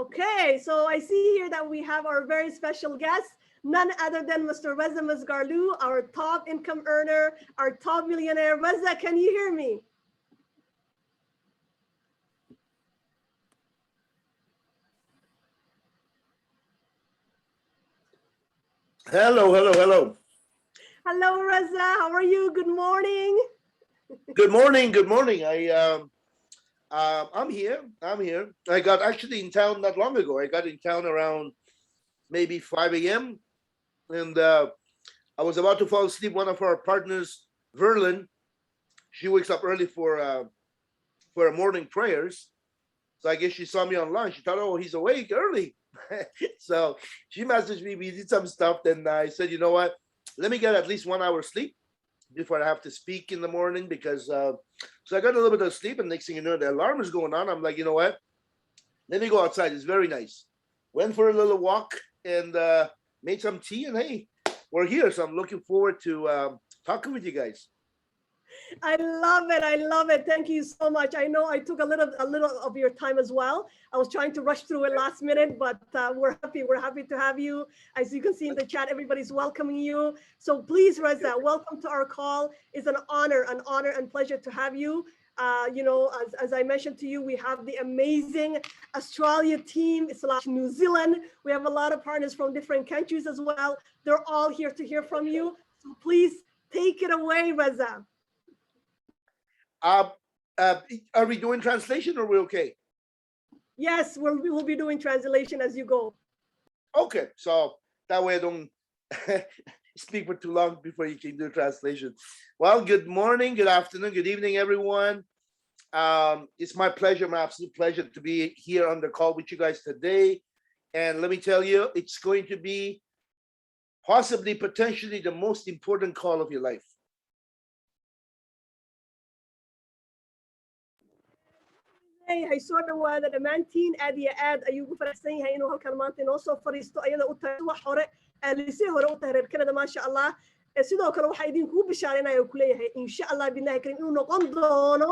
Okay, so I see here that we have our very special guest, none other than Mr. Reza Mesgarlou, our top income earner, our top millionaire. Reza, can you hear me? Hello, hello, hello. Hello, Reza. How are you? Good morning. Good morning. Good morning. I'm here. I'm here. I got actually in town not long ago. I got in town around maybe 5 a.m. and I was about to fall asleep. One of our partners, Verlin, she wakes up early for her morning prayers. So I guess she saw me online. She thought, oh, he's awake early. So she messaged me. We did some stuff. Then I said, you know what? Let me get at least 1 hour sleep before I have to speak in the morning because so I got a little bit of sleep, and next thing you know, the alarm is going on. I'm like, you know what? Let me go outside. It's very nice. Went for a little walk and made some tea, and hey, we're here. So I'm looking forward to talking with you guys. I love it. I love it. Thank you so much. I know I took a little of your time as well. I was trying to rush through it last minute, but we're happy. We're happy to have you. As you can see in the chat, everybody's welcoming you. So please, Reza, welcome to our call. It's an honor and pleasure to have you. You know, as I mentioned to you, we have the amazing Australia team / New Zealand. We have a lot of partners from different countries as well. They're all here to hear from you. So please take it away, Reza. Are we doing translation or are we okay? Yes, we will be doing translation as you go. Okay, so that way I don't speak for too long before you can do translation. Well, good morning, good afternoon, good evening, everyone. It's my pleasure, my absolute pleasure to be here on the call with you guys today. And let me tell you, it's going to be possibly, potentially the most important call of your life. hay soo dhawaada dhammaantiin aad iyo aad ayuu ugu faraxsan yahay inuu halkan maanta inoo soo fadhiisto ayada u tahay wax hore lisii hore u tahay reer Canada maasha Allah sidoo kale waxa idinku bishaareynaya ku leeyahay insha Allah billahi karim inuu noqon doono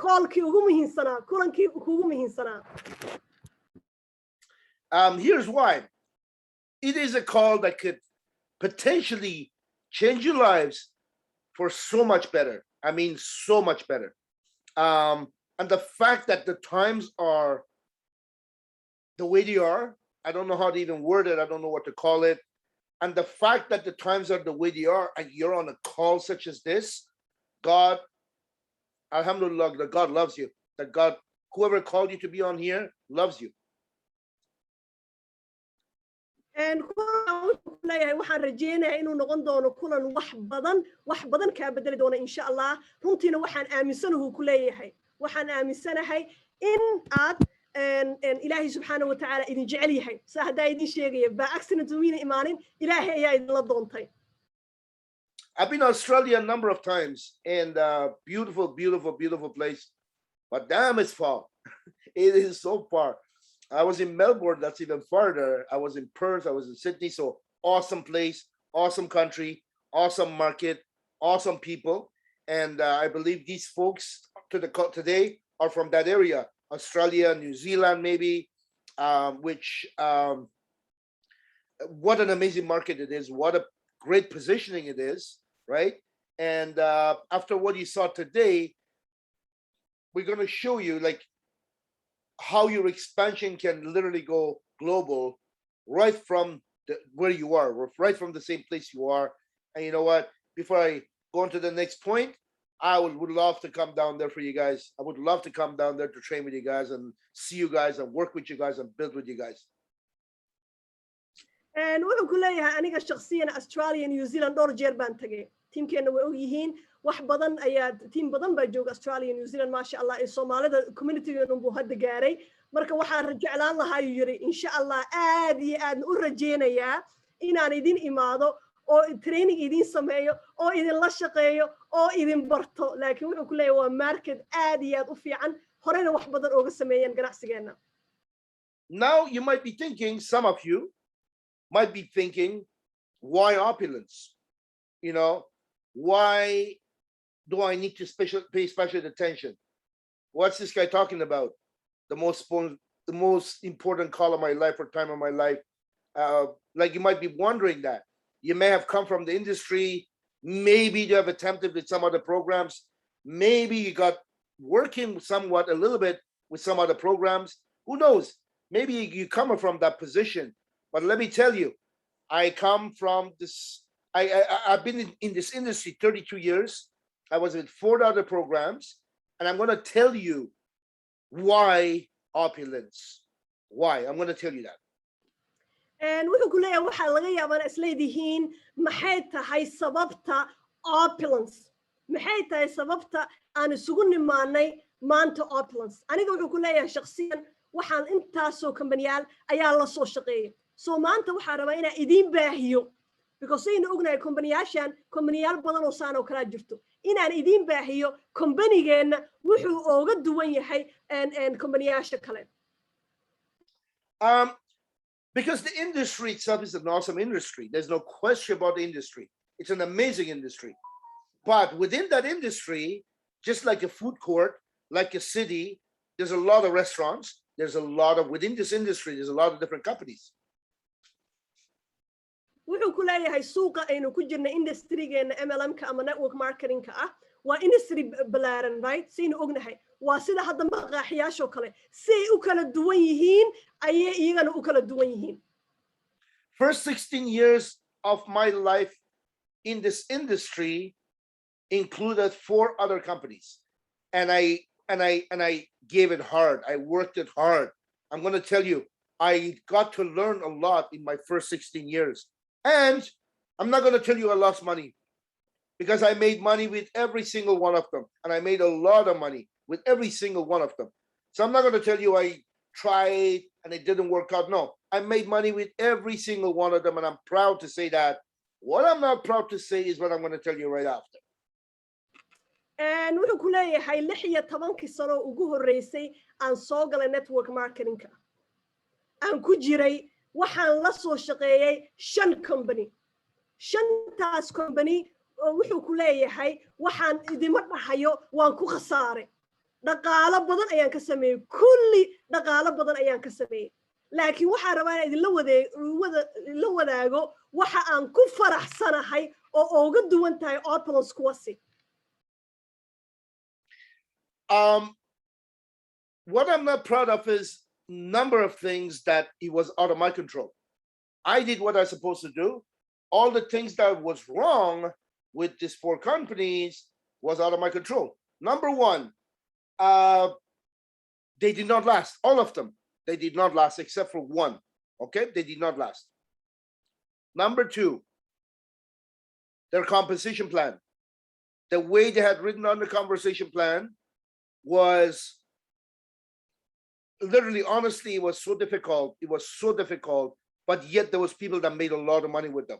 callkii ugu muhiimsanaa kulankii ugu muhiimsanaa. Here's why. It is a call that could potentially change your lives for so much better. I mean, so much better. And the fact that the times are the way they are, I don't know how to even word it. I don't know what to call it. And the fact that the times are the way they are, and you're on a call such as this, God, alhamdulillah, that God loves you. That God, whoever called you to be on here, loves you. And waxaan rajeynayaa inuu noqon doono kulan wax badan ka bedeli doona insha Allah. Runtiina waxaan aaminsanahay ku leeyahay. waxaan aaminsanahay in aad ilaahay subxaanahu wa tacaala idin jecel yahay saa haddaa idin sheegaya ba accident umiina imaanin ilaahay ayaa idinla doontay. I've been to Australia a number of times, and beautiful, beautiful, beautiful place. But damn, it's far. It is so far. I was in Melbourne, that's even farther. I was in Perth, I was in Sydney. So awesome place, awesome country, awesome market, awesome people. And I believe these folks today are from that area, Australia, New Zealand, maybe, which what an amazing market it is. What a great positioning it is, right? And after what you saw today, we're going to show you like how your expansion can literally go global right from where you are, right from the same place you are. And you know what? Before I go on to the next point, I would love to come down there for you guys. I would love to come down there to train with you guys and see you guys and work with you guys and build with you guys. And wuxuu ku leeyahay aniga shakhsiyan Australia New Zealand dhowr jeer baan tagay. Teamkeena way og yihiin wax badan ayaa team badan baa jooga Australia New Zealand maasha Allah ee Soomaalida community-geena buu hadda gaaray. Marka waxaan jeclaan lahaa yiri insha Allah aad iyo aad u rajeynayaa inaan idin imaado oo training idin sameeyo oo idin la shaqeeyo oo idin barto. Laakiin wuxuu ku leeyahay waa market aad iyo aad u fiican horena wax badan ooga sameeyeen ganacsigeena. Now you might be thinking, some of you might be thinking, why Opulence? You know, why do I need to pay special attention? What's this guy talking about? The most the most important call of my life or time of my life. Like you might be wondering that. You may have come from the industry. Maybe you have attempted with some other programs. Maybe you got working somewhat a little bit with some other programs. Who knows? Maybe you come from that position. But let me tell you, I come from this. I've been in this industry 32 years. I was with 4 other programs, and I'm going to tell you why Opulence. Why? I'm going to tell you that. wuxuu ku leeyahay waxaa laga yaabaa is leedihiin maxay tahay sababta Opulence, maxay tahay sababta aan isugu nimaanay maanta Opulence. Aniga wuxuu ku leeyahay shakhsiyan waxaan intaasoo kambaniyaal ayaa la soo shaqeeyay, soo maanta waxaa rabaa inaan idiin baahiyo, because saynu ognahay kambaniyaal badan oo saan oo kala jirto, inaan idiin baahiyo kambanigeenna wuxuu ooga duwan yahay kambaniyaasha kale. Because the industry itself is an awesome industry. There's no question about the industry. It's an amazing industry. But within that industry, just like a food court, like a city, there's a lot of restaurants. Within this industry, there's a lot of different companies. wuxuu ku leeyahay suuqa aynu ku jirna industrygeena MLM-ka ama network marketing-ka ah waa industry balaaran, right? Saynu ognahay waa sida hadda maqaaxiyaasho kale say u kala duwan yihiin ayay iyagana u kala duwan yihiin. First 16 years of my life in this industry included 4 other companies, and I gave it hard. I worked it hard. I'm going to tell you, I got to learn a lot in my first 16 years. And I'm not going to tell you I lost money, because I made money with every single one of them. And I made a lot of money with every single one of them. So I'm not going to tell you I tried and it didn't work out. No, I made money with every single one of them. And I'm proud to say that. What I'm not proud to say is what I'm going to tell you right after. And wuxuu ku leeyahay 16 sano ugu horeysay aan soo galay network marketing-ka. Aan ku jiray waxaan la soo shaqeeyay 5 company. 5taas company wuxuu ku leeyahay waxaan idima dhahayo waan ku khasaaray. Dhaqaale badan ayaan ka sameeyay, kulli dhaqaale badan ayaan ka sameeyay. Laakiin waxaan rabaa inaan idinla wadaago waxa aan ku faraxsanahay oo ooga duwan tahay Opulence kuwasi. What I'm not proud of is number of things that it was out of my control. I did what I was supposed to do. All the things that was wrong with these 4 companies was out of my control. Number 1, they did not last. All of them, they did not last except for 1. Okay, they did not last. Number 2, their compensation plan. The way they had written on the compensation plan was literally, honestly, it was so difficult. It was so difficult, but yet there was people that made a lot of money with them.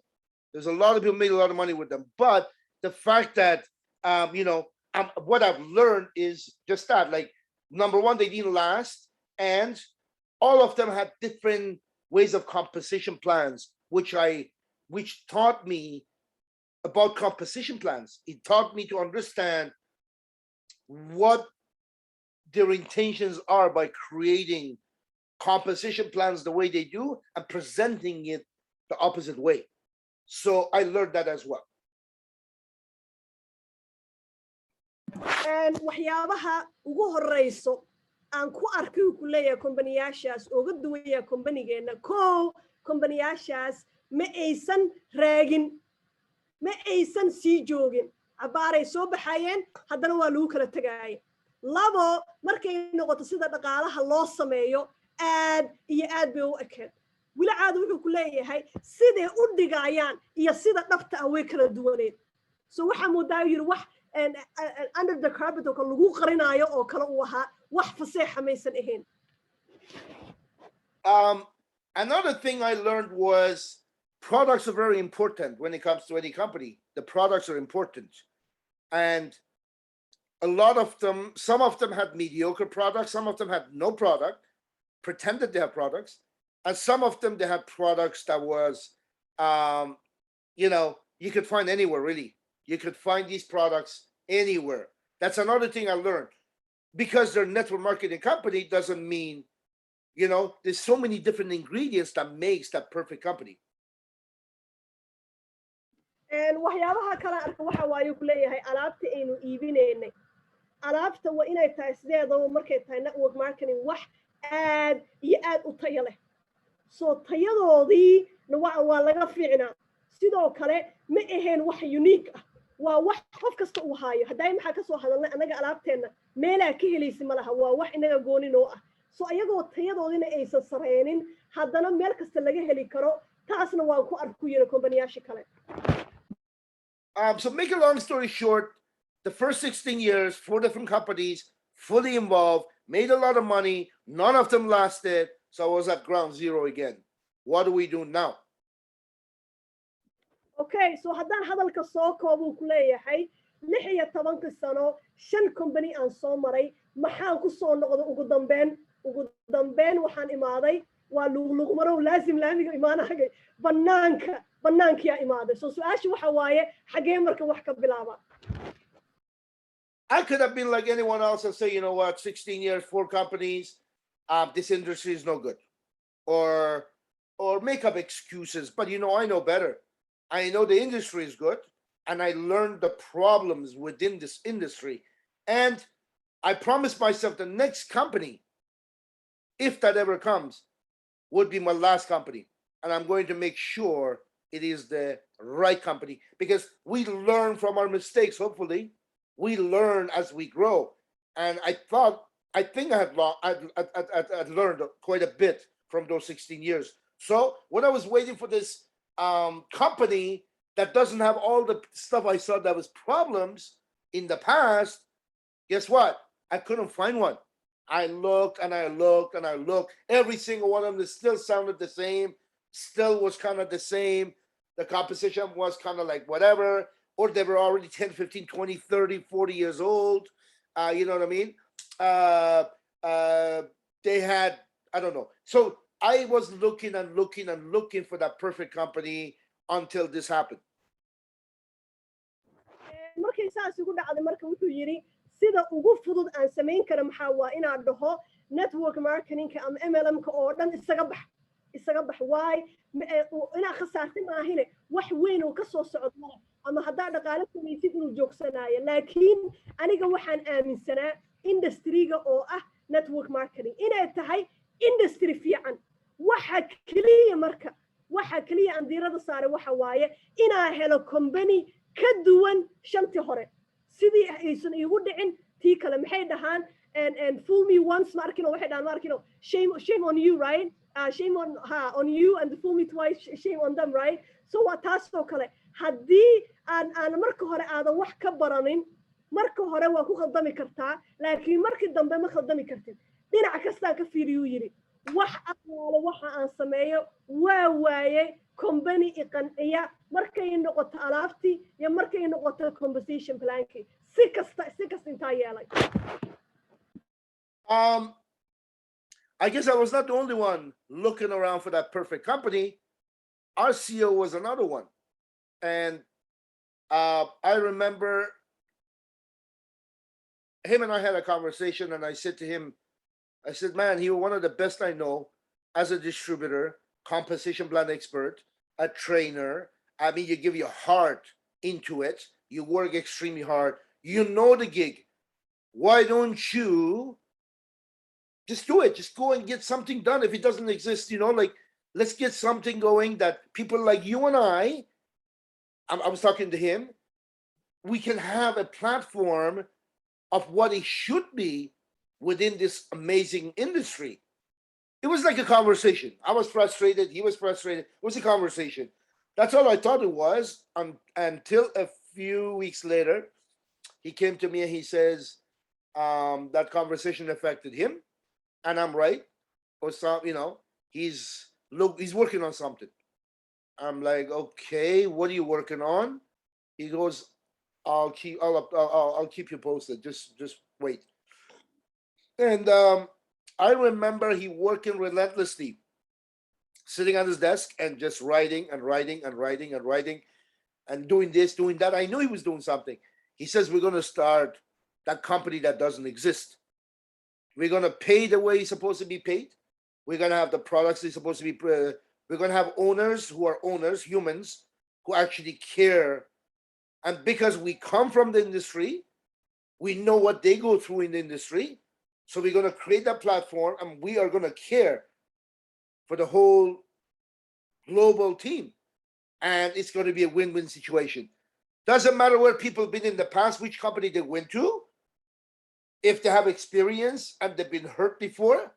There's a lot of people made a lot of money with them. But the fact that, what I've learned is just that, like, number 1, they didn't last. And all of them had different ways of compensation plans, which taught me about compensation plans. It taught me to understand what their intentions are by creating compensation plans the way they do and presenting it the opposite way. So I learned that as well. And waxyaabaha ugu horeyso aan ku arkay ku leeyahay kambaniyaashaas ooga duwaya kambanigeena kambaniyaashaas ma aysan raagin, ma aysan sii joogin, abaaray soo baxayeen haddana waa lagu kala tagaayay. 2, markay noqoto sida dhaqaalaha loo sameeyo aad iyo aad bay u ekeed. wili caad wuxuu ku leeyahay sidee u dhigayaan iyo sida dhabta ah way kala duwaneed. So waxa moodaa yiri wax under the carpet oo lagu qarinayo oo kala u ahaa wax faseexa maysan ahayn. Another thing I learned was products are very important when it comes to any company. The products are important. And a lot of them, some of them had mediocre products, some of them had no product, pretended they have products, and some of them they had products that was, you could find anywhere really. You could find these products anywhere. That's another thing I learned. Because they're a network marketing company doesn't mean You know, there's so many different ingredients that makes that perfect company. waxyaabaha kale arka waxa waaye ku leeyahay alaabta aynu iibinaynay alaabta waa inay tahay sideedaba markay tahay network marketing wax aad iyo aad u tayo leh soo tayadoodii waa laga fiicnaa sidoo kale ma ahayn wax unique ah waa wax qof kasta uu haayo hadday maxaa ka soo hadalnay anaga alaabteenna meelaa ka helaysi ma laha waa wax inaga goonin oo ah soo ayagoo tayadoodina aysan sareynin haddana meel kasta laga heli karo taasna waan ku arku yiri kombaniyaasha kale So make a long story short, the first 16 years, 4 different companies, fully involved, made a lot of money. None of them lasted. So I was at ground zero again. What do we do now? Okay, so haddaan hadalka soo koobuu ku leeyahay 16 sano 5 company aan soo maray maxaan ku soo noqdo ugu dambeyn waxaan imaaday waa luqluqmarow laazim laamiga imaanahagay banaankiyaa imaaday so su-aasha waxa waaye xagee marka wax ka bilaaba I could have been like anyone else and say, you know what, 16 years, 4 companies, this industry is no good. Or make up excuses. But you know, I know better. I know the industry is good. And I learned the problems within this industry. And I promised myself the next company, if that ever comes, would be my last company. And I'm going to make sure it is the right company. Because we learn from our mistakes, hopefully. We learn as we grow. And I think I had learned quite a bit from those 16 years. So when I was waiting for this company that doesn't have all the stuff I saw that was problems in the past, guess what? I couldn't find one. I looked and I looked and I looked. Every single one of them still sounded the same, still was kind of the same. The composition was kind of like whatever. Or they were already 10, 15, 20, 30, 40 years old. You know what I mean? They had, I don't know. So I was looking and looking and looking for that perfect company until this happened. markay saas ugu dhacday marka wuxuu yiri sida ugu fudud aan samayn karo maxaa waa inaan dhaho network marketing ama MLM ka oo dhan isaga bax waay inaa khasaartay maahine wax weyn oo ka soo socdo ama haddaa dhaqaale samaysid inuu joogsanayo laakiin aniga waxaan aaminsanaa industry-ga oo ah network marketing inay tahay industry fiican waxa kaliya aan diirada saaray waxa waaye inaa helo company ka duwan shantii hore sidii aysan iigu dhicin tii kale maxay dhahaan and fool me once ma arkino waxay dhahaan ma arkino shame on you right shame on you and fool me twice shame on them right so waa taasoo kale haddii aan marka hore aadan wax ka baranin marka hore waa ku khaldami kartaa laakiin markii dambe ma khaldami kartid dhinac kastaan ka fiiriyuu yidhi wax allaale waxa aan sameeyo waa waaye company iqanciya markay noqoto alaabtii iyo markay noqoto compensation plankii si kasta intaa yeelay I guess I was not the only one looking around for that perfect company. Our CEO was another one. And I remember him and I had a conversation and I said to him, I said, man, he was one of the best I know as a distributor, composition plan expert, a trainer. I mean, you give your heart into it. You work extremely hard. You know the gig. Why don't you just do it? Just go and get something done. If it doesn't exist, you know, like, let's get something going that people like you and I was talking to him, we can have a platform of what it should be within this amazing industry. It was like a conversation. I was frustrated. He was frustrated. It was a conversation. That's all I thought it was until a few weeks later, he came to me and he says, that conversation affected him. And I'm right. Or some, you know, he's working on something. I'm like, okay, what are you working on? He goes, I'll keep you posted. Just wait. And I remember he working relentlessly, sitting at his desk and just writing and writing and writing and writing and doing this, doing that. I knew he was doing something. He says, we're going to start that company that doesn't exist. We're going to pay the way he's supposed to be paid. We're going to have the products. They're supposed to be, we're going to have owners who are owners, humans, who actually care. And because we come from the industry, we know what they go through in the industry. So we're going to create that platform, and we are going to care for the whole global team. And it's going to be a win-win situation. Doesn't matter where people have been in the past, which company they went to, if they have experience and they've been hurt before.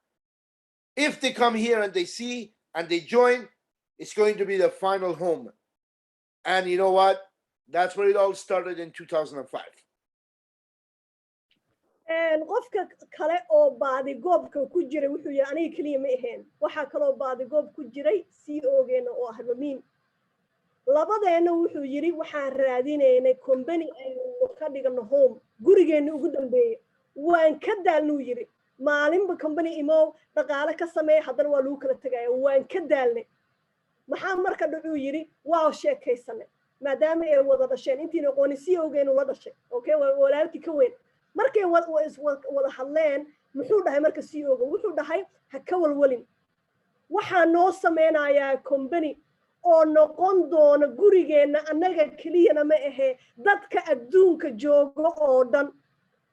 If they come here and they see and they join, it's going to be the final home. And you know what? That's where it all started in 2005. qofka kale oo baadi goobka ku jiray wuxuu yahay aniga kaliya ma ahayn waxa kale oo baadi goob ku jiray CEO-geena oo ah Ramin labadeena wuxuu yiri waxaan raadinaynay company aynu ka dhigano home gurigeena ugu dambeeyay waan ka daalnuu yiri maalinba company imo dhaqaale ka sameey haddana waa lagu kala tagay waan ka daalnay maxaa marka dhacuu yiri waa sheekaysanay maadaama ay wada dhasheen intiina qooni CEO-geenu la dhashay okay walaalkii ka weyn markay wada hadleen muxuu dhahay marka CEO-ga wuxuu dhahay ha ka walwalin waxaa noo sameynayaa company oo noqon doona gurigeena annaga keliyana ma ahe dadka adduunka jooga oo dhan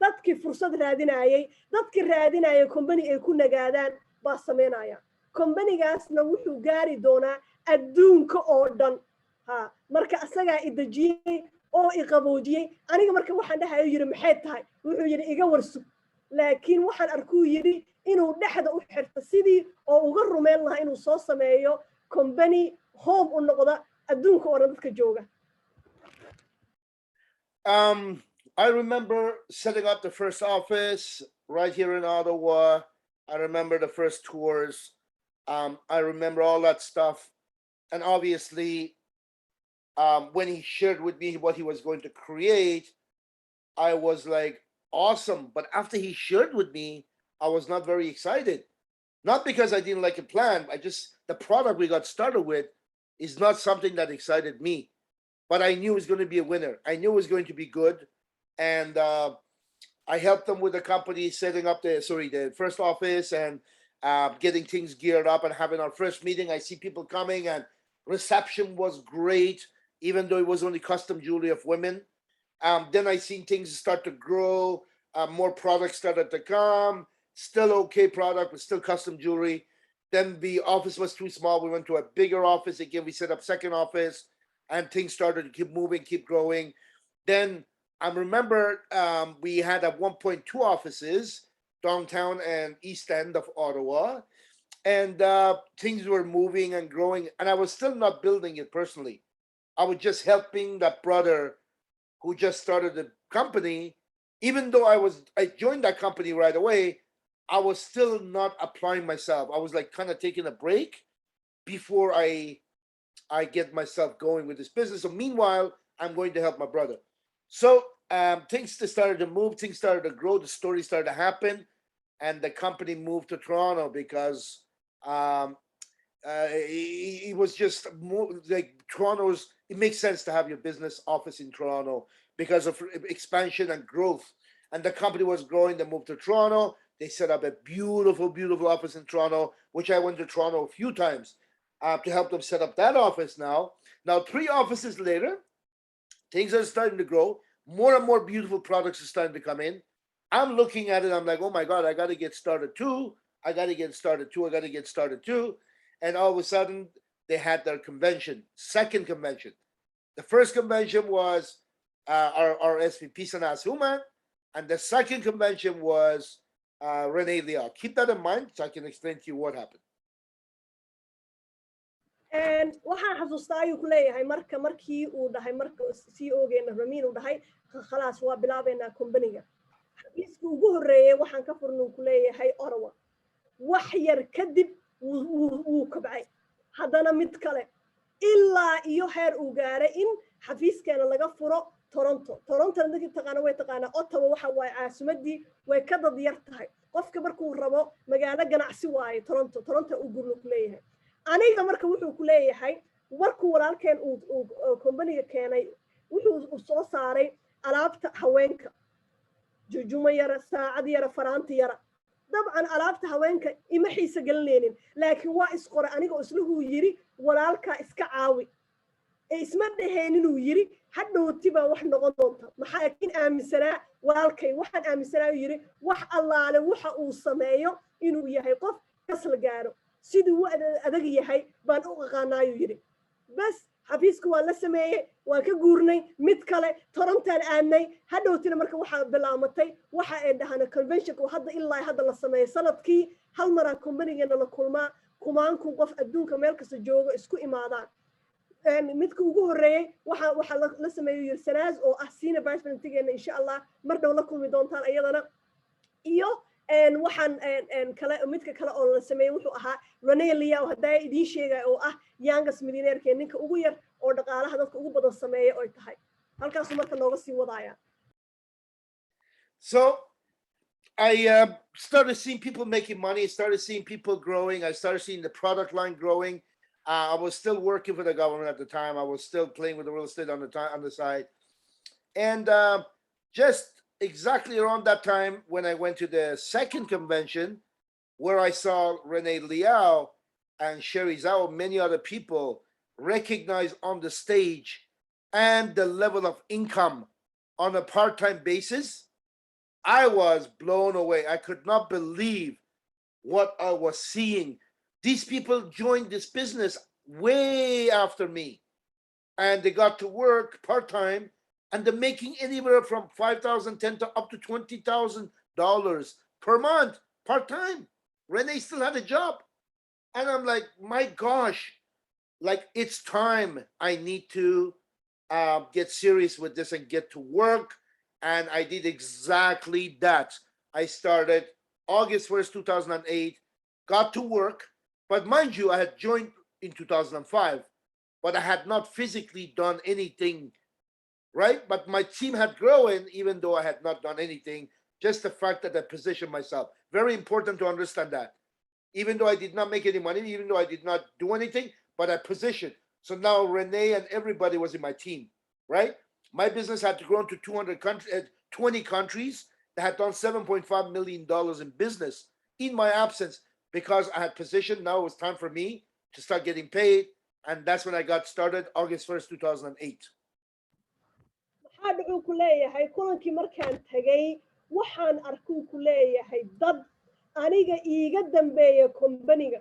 dadkii fursad raadinayay dadkii raadinaya company ay ku nagaadaan baa sameynaya companygaasna wuxuu gaari doonaa adduunka oo dhan ha marka asagaa idajiyey oo iqaboojiyey aniga marka waxaan dhahayo yiri maxay tahay wuxuu yiri iga warsug laakiin waxaan arkuu yiri inuu dhexda u xirto sidii oo uga rumeyn lahaa inuu soo sameeyo company home u noqda adduunka oo dhan dadka jooga I remember setting up the first office right here in Ottawa. I remember the first tours. I remember all that stuff. And obviously, when he shared with me what he was going to create, I was like, awesome. But after he shared with me, I was not very excited. Not because I didn't like the plan. The product we got started with is not something that excited me. But I knew it was going to be a winner. I knew it was going to be good. And I helped them with the company setting up the first office and getting things geared up and having our first meeting. I see people coming and reception was great, even though it was only custom jewelry of women. Then I seen things start to grow. More products started to come. Still okay product, but still custom jewelry. Then the office was too small. We went to a bigger office. Again, we set up second office and things started to keep moving, keep growing. Then I remember we had at one point 2 offices, downtown and east end of Ottawa. And things were moving and growing. And I was still not building it personally. I was just helping that brother who just started the company. Even though I joined that company right away, I was still not applying myself. I was like kind of taking a break before I get myself going with this business. So meanwhile, I'm going to help my brother. So things started to move, things started to grow, the story started to happen, and the company moved to Toronto because it was just more like Toronto's. It makes sense to have your business office in Toronto because of expansion and growth. And the company was growing. They moved to Toronto. They set up a beautiful, beautiful office in Toronto, which I went to Toronto a few times to help them set up that office now. Now, 3 offices later, things are starting to grow. More and more beautiful products are starting to come in. I'm looking at it. I'm like, oh my God, I got to get started too. I got to get started too. I got to get started too. And all of a sudden, they had their convention, second convention. The first convention was our SVP Sanas Human, and the second convention was Renee Leal. Keep that in mind so I can explain to you what happened. And waxaan xasuustaa ayuu ku leeyahay markii uu dhahay marka CEO-geena Ramin uu dhahay khalaas waa bilaabeynaa company-ga xafiiska ugu horreeyay waxaan ka furnuu ku leeyahay Ottawa wax yar kadib wuu kobcay haddana mid kale ilaa iyo heer uu gaaray in xafiiskeena laga furo Toronto dadkii taqaana way taqaanaa Ottawa waxa waaye caasimadii way ka dad yar tahay qofka markuu rabo magaalo ganacsi waaye Toronto uu gurnu ku leeyahay aniga marka wuxuu ku leeyahay warku walaalkeen uu company-ga keenay wuxuu soo saaray alaabta haweenka jujuma yara saacad yara faraanti yara dabcan alaabta haweenka ima xiisa gelinaynin laakiin waa isqora aniga isluhu yiri walaalka iska caawi isma dhaheen inuu yiri hadhowti baa wax noqon doonta maxaa laakiin aaminsanaa walaalkay waxaan aaminsanaa yiri wax allaale waxa uu sameeyo inuu yahay qof kasla gaaro siduu u adag yahay baan u aqaanaayu yiri bas xafiiska waa la sameeyey waan ka guurnay mid kale torontaan aadnay hadhowtina marka waxaa bilaamatay waxa ay dhahana conventionka hadda ilaa hadda la sameeyey sanadkii hal maraa combanigana la kulmaa kumaankun qof adduunka meel kasta jooga isku imaadaan midka ugu horeeyey waxaa la sameeyo yiri sanaaz oo ah senior vice presidentegeena insha allah mar dhow la kulmi doontaan iyadana iyo waxaan kale midka kale oo la sameeyey wuxuu ahaa Rene Liao haddaa idiin sheegay oo ah youngest millionaire ninka ugu yar oo dhaqaalaha dadka ugu badan sameeya oo tahay halkaasuu marka nooga sii wadaaya So I started seeing people making money, started seeing people growing. I started seeing the product line growing. I was still working for the government at the time. I was still playing with the real estate on the side. And just exactly around that time when I went to the second convention where I saw Rene Liao and Sherry Zhao, many other people recognized on the stage and the level of income on a part-time basis, I was blown away. I could not believe what I was seeing. These people joined this business way after me, and they got to work part-time, and they're making anywhere from $5,000, $10,000 to up to $20,000 per month, part-time. Rene still had a job. And I'm like, my gosh, like it's time. I need to get serious with this and get to work. And I did exactly that. I started August 1st, 2008, got to work. But mind you, I had joined in 2005, but I had not physically done anything, right? But my team had grown even though I had not done anything. Just the fact that I positioned myself. Very important to understand that. Even though I did not make any money, even though I did not do anything, but I positioned. So now Rene and everybody was in my team, right? My business had to grow to 20 countries that had done $7.5 million in business in my absence because I had positioned. Now it was time for me to start getting paid. And that's when I got started, August 1st, 2008. maxaa dhacuu ku leeyahay kulankii markaan tagay waxaan arkuu ku leeyahay dad aniga iiga dambeeya kombaniga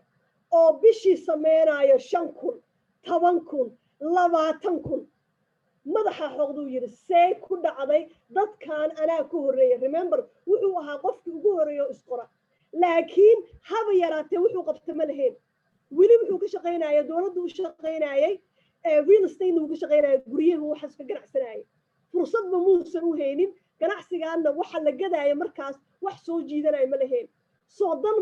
oo bishii sameynayo 5,000 10,000 20,000 madaxa xoqduu yiri see ku dhacday dadkan anaa ku horeeyay remember wuxuu ahaa qofkii ugu horeeyo isqora laakiin haba yaraatee wuxuu qabta ma lahayn weli wuxuu ka shaqeynayay dowladdu u shaqeynayay real estate uu ka shaqeynayay guryaha waxaas ka ganacsanayay fursadba muusan u haynin ganacsigaana waxa la gadaayo markaas wax soo jiidanay ma lahayn soo dan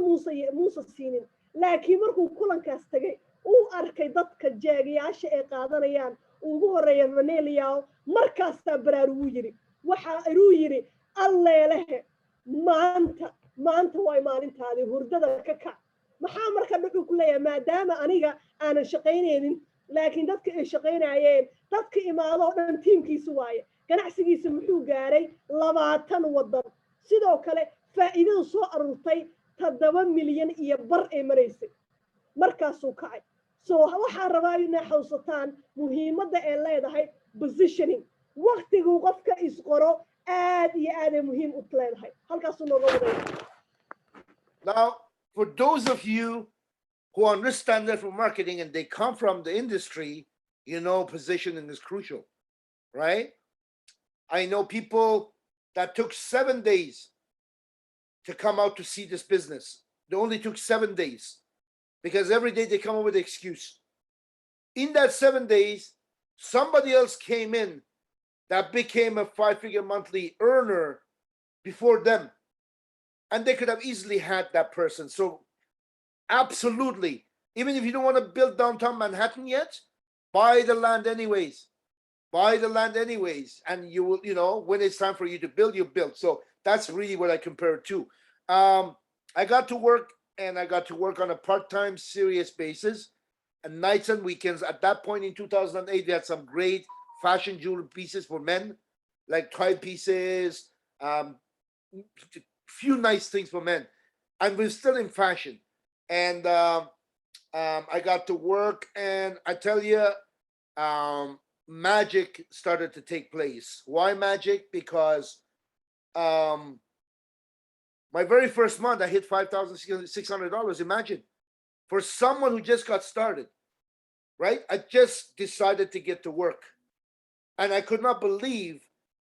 muusa siinin laakiin markuu kulankaas tagay uu arkay dadka jeegayaasha ay qaadanayaan ugu horeeya Rene Liao markaastaa baraarugu yiri waxa inuu yiri alleelehe maanta way maalintaadii hurdada ka kac maxaa marka dhacuu ku leeyahay maadaama aniga aanan shaqaynaynin laakiin dadka ay shaqaynayeen dadka imaado dhan tiimkiisu waaye ganacsigiisa muxuu gaaray 20 wadan sidoo kale faa'iidadu soo arurtay 7 milyan iyo bar ay maraysay markaasuu kacay so waxaan rabaa inay xasuusataan muhiimadda ay leedahay positioning waqtigu qofka isqoro aad iyo aad ay muhiim u leedahay halkaasuu nooga wadaya Now, for those of you who understand that from marketing and they come from the industry, you know positioning is crucial, right? I know people that took 7 days to come out to see this business. They only took 7 days because every day they come up with an excuse. In that 7 days, somebody else came in that became a 5-figure monthly earner before them. And they could have easily had that person. So absolutely, even if you don't want to build downtown Manhattan yet, buy the land anyways. Buy the land anyways. And you will, you know, when it's time for you to build, you build. So that's really what I compare it to. I got to work, and I got to work on a part-time serious basis, and nights and weekends. At that point in 2008, we had some great fashion jewelry pieces for men, like tie pieces, few nice things for men. And we're still in fashion. And I got to work, and I tell you, magic started to take place. Why magic? Because my very first month, I hit $5,600. Imagine, for someone who just got started, right? I just decided to get to work, and I could not believe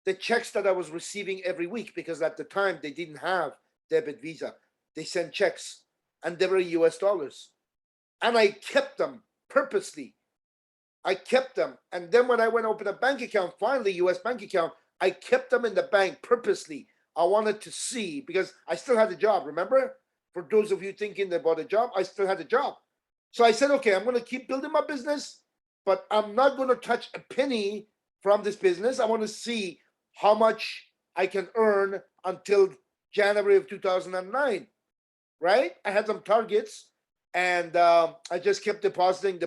the checks that I was receiving every week, because at the time they didn't have debit Visa. They sent checks, and they were US dollars. And I kept them purposely. I kept them. And then when I went to open a bank account, finally, US bank account, I kept them in the bank purposely. I wanted to see, because I still had a job, remember? For those of you thinking about a job, I still had a job. So I said, okay, I'm going to keep building my business, but I'm not going to touch a penny from this business. I want to see how much I can earn until January of 2009, right? I had some targets, and I just kept depositing.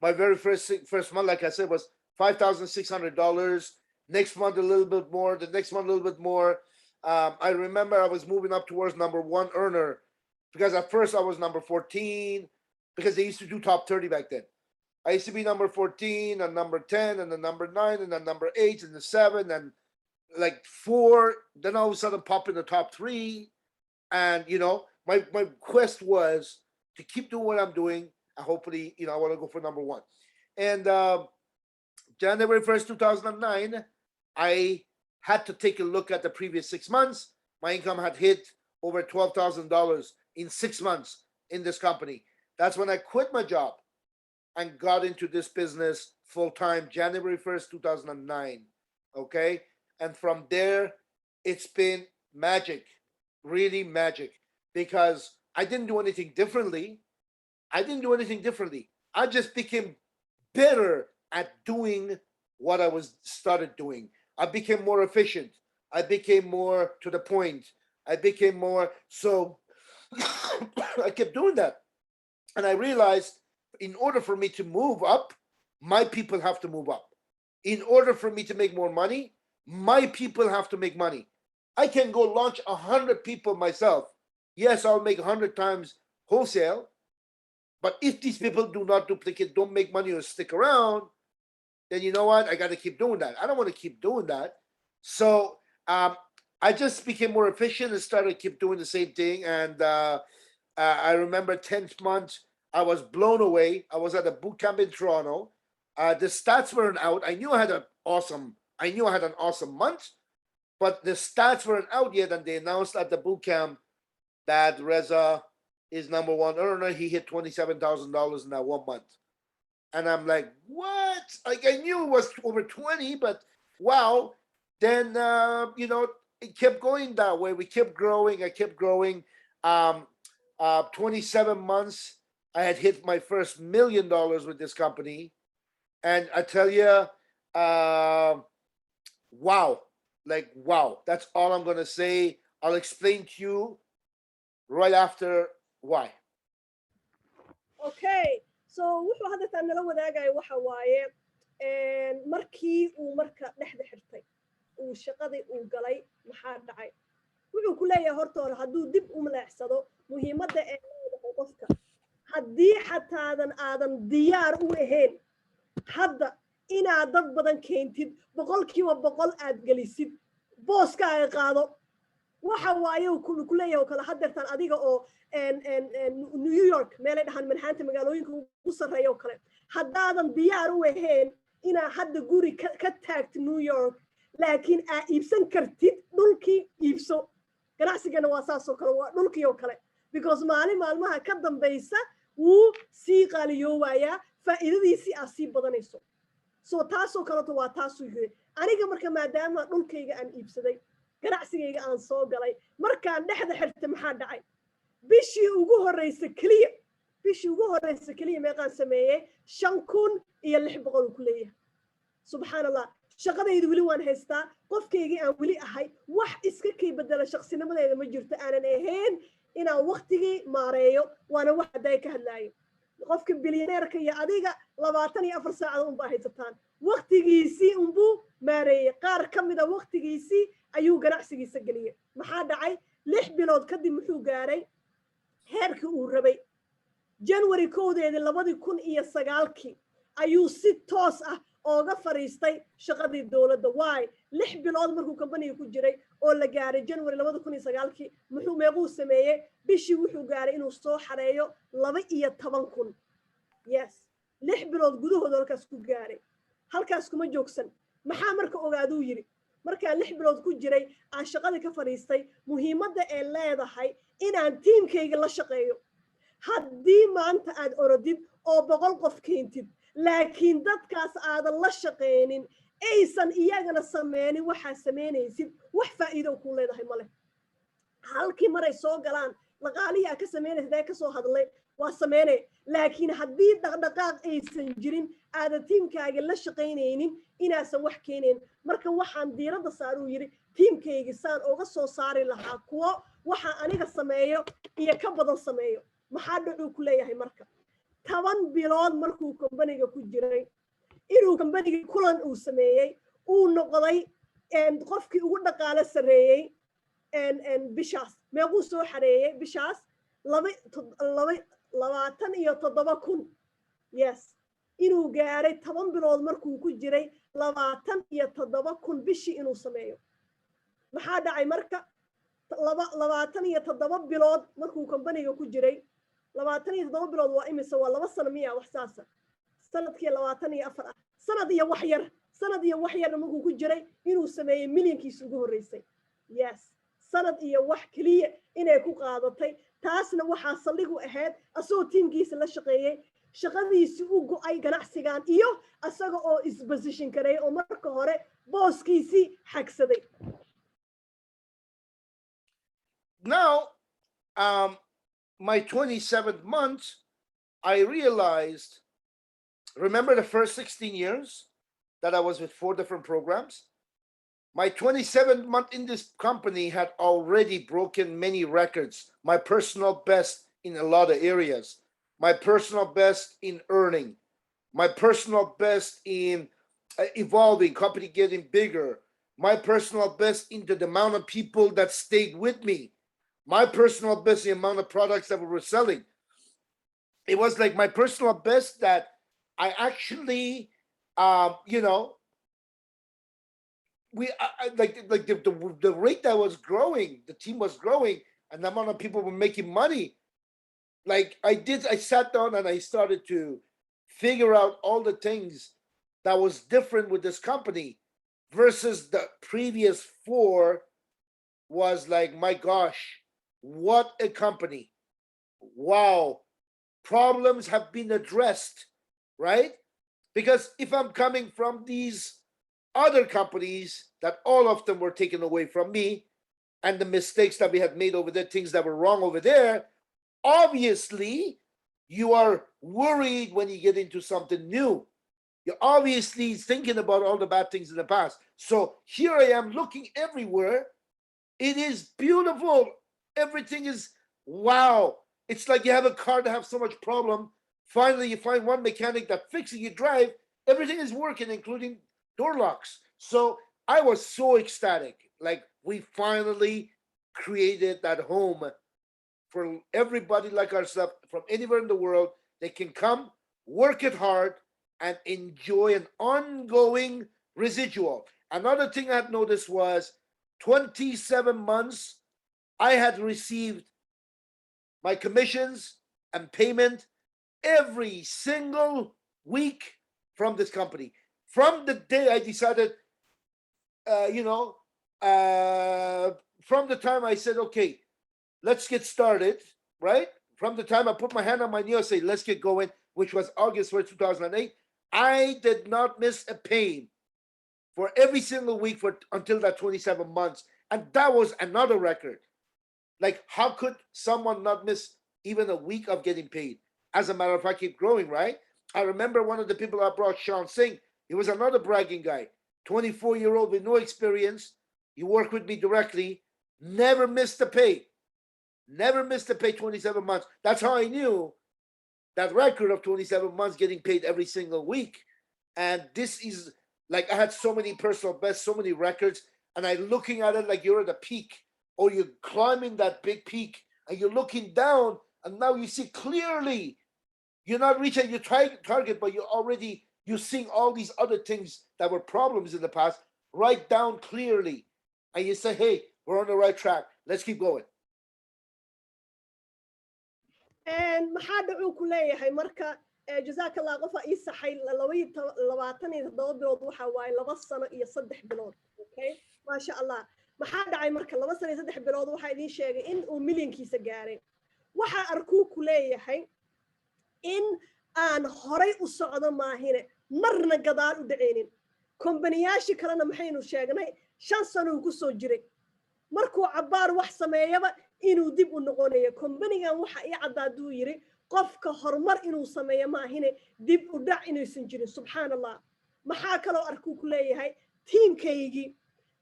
My very first month, like I said, was $5,600. Next month, a little bit more. The next month, a little bit more. I remember I was moving up towards number one earner, because at first I was number 14, because they used to do top 30 back then. I used to be number 14 and number 10 and then number 9 and then number 8 and the 7 and like 4. Then all of a sudden pop in the top 3. And, my quest was to keep doing what I'm doing. And hopefully, I want to go for number 1. And January 1st, 2009, I had to take a look at the previous 6 months. My income had hit over $12,000 in 6 months in this company. That's when I quit my job and got into this business full-time, January 1st, 2009, okay? And from there, it's been magic, really magic, because I didn't do anything differently. I just became better at doing what I started doing. I became more efficient. I became more to the point. I became more, so I kept doing that. And I realized, in order for me to move up, my people have to move up. In order for me to make more money, my people have to make money. I can go launch 100 people myself. Yes, I'll make 100 times wholesale. But if these people do not duplicate, don't make money or stick around, then you know what? I got to keep doing that. I don't want to keep doing that. So I just became more efficient and started to keep doing the same thing. And I remember 10th month, I was blown away. I was at a boot camp in Toronto. The stats weren't out. I knew I had an awesome month, but the stats weren't out yet. And they announced at the boot camp that Reza is number one earner. He hit $27,000 in that 1 month. And I'm like, what? Like, I knew it was over 20, but wow. Then, it kept going that way. We kept growing. I kept growing. 27 months, I had hit my first $1 million with this company. And I tell you, wow. Like, wow. That's all I'm going to say. I'll explain to you right after why. Okay. So wuxuu hadda nala wadaagay waxa waaye markii uu marka dhexda xirtay uu shaqadii uu galay maxaa dhacay wuxuu ku leeyahay hortoona hadduu dib u maleecsado muhiimadda ee leedahay qofka haddii aadan diyaar u ahayn hadda inaad dad badan keentid 100% aad gelisid booska ay qaado waxa waaye uu ku leeyahay oo kala hadeertan adiga oo New York meelay dhahan manhaanta magaalooyinka ugu sareeyo oo kale haddaadan diyaar u ahayn inaa hadda guri ka taagto New York laakiin aad iibsan kartid dhulkii iibso ganacsigana waa saas oo kale waa dhulkii oo kale because maalmaha ka dambaysa wuu sii qaaliyoowayaa faa'iidadiisii aad sii badanayso so taasoo kaleto waa taasuu yiri aniga marka maadaama dhulkayga aan iibsaday ganacsigayga aan soo galay markaan dhexda xirtay maxaa dhacay bishii ugu horeysa kaliya meeqaan sameeyay 5,600 ku leeyahay subxaanallah shaqadaydu weli waan haystaa qofkaygii aan weli ahay wax iska kay bedela shakhsinimadeeda ma jirto aanan ahayn inaan waqtigii maareeyo waana wax hadday ka hadlaayo qofka bilyaneerka iyo adiga 24 saacadood unbaa haysataan waqtigiisii unbuu maareeyay qaar ka mida waqtigiisii ayuu ganacsigiisa geliyay maxaa dhacay 6 bilood kadib muxuu gaaray uu rabay January 1 2009 ayuu si toos ah ooga fariistay shaqadii dawladda waay 6 bilood markuu company ku jiray oo la gaaray January 2009 muxuu meequu sameeyay bishii wuxuu gaaray inuu soo xareeyo 12,000 yes 6 bilood gudahooda halkaas kuma joogsan maxaa marka ogaaduu yiri markaa 6 bilood ku jiray aan shaqada ka fariistay muhiimadda ee leedahay inaan tiimkayga la shaqeeyo haddii maanta aad orodid oo 100 qof keentid laakiin dadkaas aadan la shaqeynin aysan iyagana sameynin waxaa sameynaysid wax faa'iido ku leedahay male halkii maray soo galaan dhaqaalihi ka sameynaysid ka soo hadlay waa sameynay laakiin haddii dhaqdhaqaaq aysan jirin aada tiimkaaga la shaqeynaynin inaasan wax keenayn marka waxaan diiradda saaruu yiri tiimkayga saan uga soo saari lahaa kuwo waxa aniga sameeyo iyo ka badan sameeyo maxaa dhacuu ku leeyahay marka 10 bilood markuu company-ga ku jiray inuu company-ga kulan uu sameeyay uu noqday qofkii ugu dhaqaale sareeyay bishaas meequu soo xareeyay bishaas 27,000 yes inuu gaaray 10 bilood markuu ku jiray 27,000 bishii inuu sameeyo maxaa dhacay marka 27 bilood markuu company-ga ku jiray 27 bilood waa imisa waa 2 sano miya wax saasa sanadkii 24 sanad iyo wax yar markuu ku jiray inuu sameeyay milyankiisa ugu horeysay yes sanad iyo wax kaliya inay ku qaadatay taasna waxaa saldhigu ahayd asoo tiimkiisa la shaqeeyay shaqadiisi u go'ay ganacsigan iyo asaga oo isposition karay oo marka hore booskiisi xagsaday now my 27th month I realized, remember the first 16 years that I was with 4 different programs? My 27th month in this company had already broken many records. My personal best in a lot of areas. My personal best in earning. My personal best in evolving, company getting bigger. My personal best in the amount of people that stayed with me. My personal best, the amount of products that we were selling. It was like my personal best that I actually, the rate that was growing, the team was growing, and the amount of people were making money. Like I sat down and I started to figure out all the things that was different with this company versus the previous 4 was like, my gosh, what a company. Wow. Problems have been addressed, right? Because if I'm coming from these other companies that all of them were taken away from me and the mistakes that we had made over there, things that were wrong over there, obviously you are worried when you get into something new. You're obviously thinking about all the bad things in the past. So here I am looking everywhere. It is beautiful. Everything is wow. It's like you have a car that have so much problem. Finally, you find one mechanic that fixes your drive. Everything is working, including door locks. So I was so ecstatic. Like we finally created that home for everybody like ourselves from anywhere in the world. They can come, work it hard, and enjoy an ongoing residual. Another thing I had noticed was 27 months, I had received my commissions and payment every single week from this company. From the day I decided, from the time I said, okay, let's get started, right? From the time I put my hand on my knee and say, let's get going, which was August 1st, 2008, I did not miss a pain for every single week until that 27 months. And that was another record. Like, how could someone not miss even a week of getting paid? As a matter of fact, keep growing, right? I remember one of the people I brought, Sean Singh. He was another bragging guy, 24-year-old with no experience. He worked with me directly, never missed a pay. Never missed a pay 27 months. That's how I knew that record of 27 months getting paid every single week. And this is like, I had so many personal bests, so many records, and I looking at it like you're at a peak, or you're climbing that big peak and you're looking down and now you see clearly you're not reaching your target, but you're seeing all these other things that were problems in the past, write down clearly, and you say, hey, we're on the right track. Let's keep going. And maxaa dhacuu ku leeyahay marka jazaaka allah qofa ii saxay 27 bilood waxa waaye 2 sano iyo 3 bilood okay maasha allah maxaa dhacay marka 2 sano iyo 3 bilood waxa idin sheegay in uu milyankiisa gaaray waxa arkuu ku leeyahay in aan horay u socdo maahine marna gadaal u dhaceenin kombaniyaashi kalena maxaynu sheegnay 5 sano ku soo jiray markuu cabaar wax sameeyaba inuu dib u noqonayo kombanigan waxa ii cadaaduu yiri qofka horumar inuu sameeyo maahine dib u dhac inaysan jirin subxaanallah maxaa kaloo arkuu ku leeyahay tiimkaygii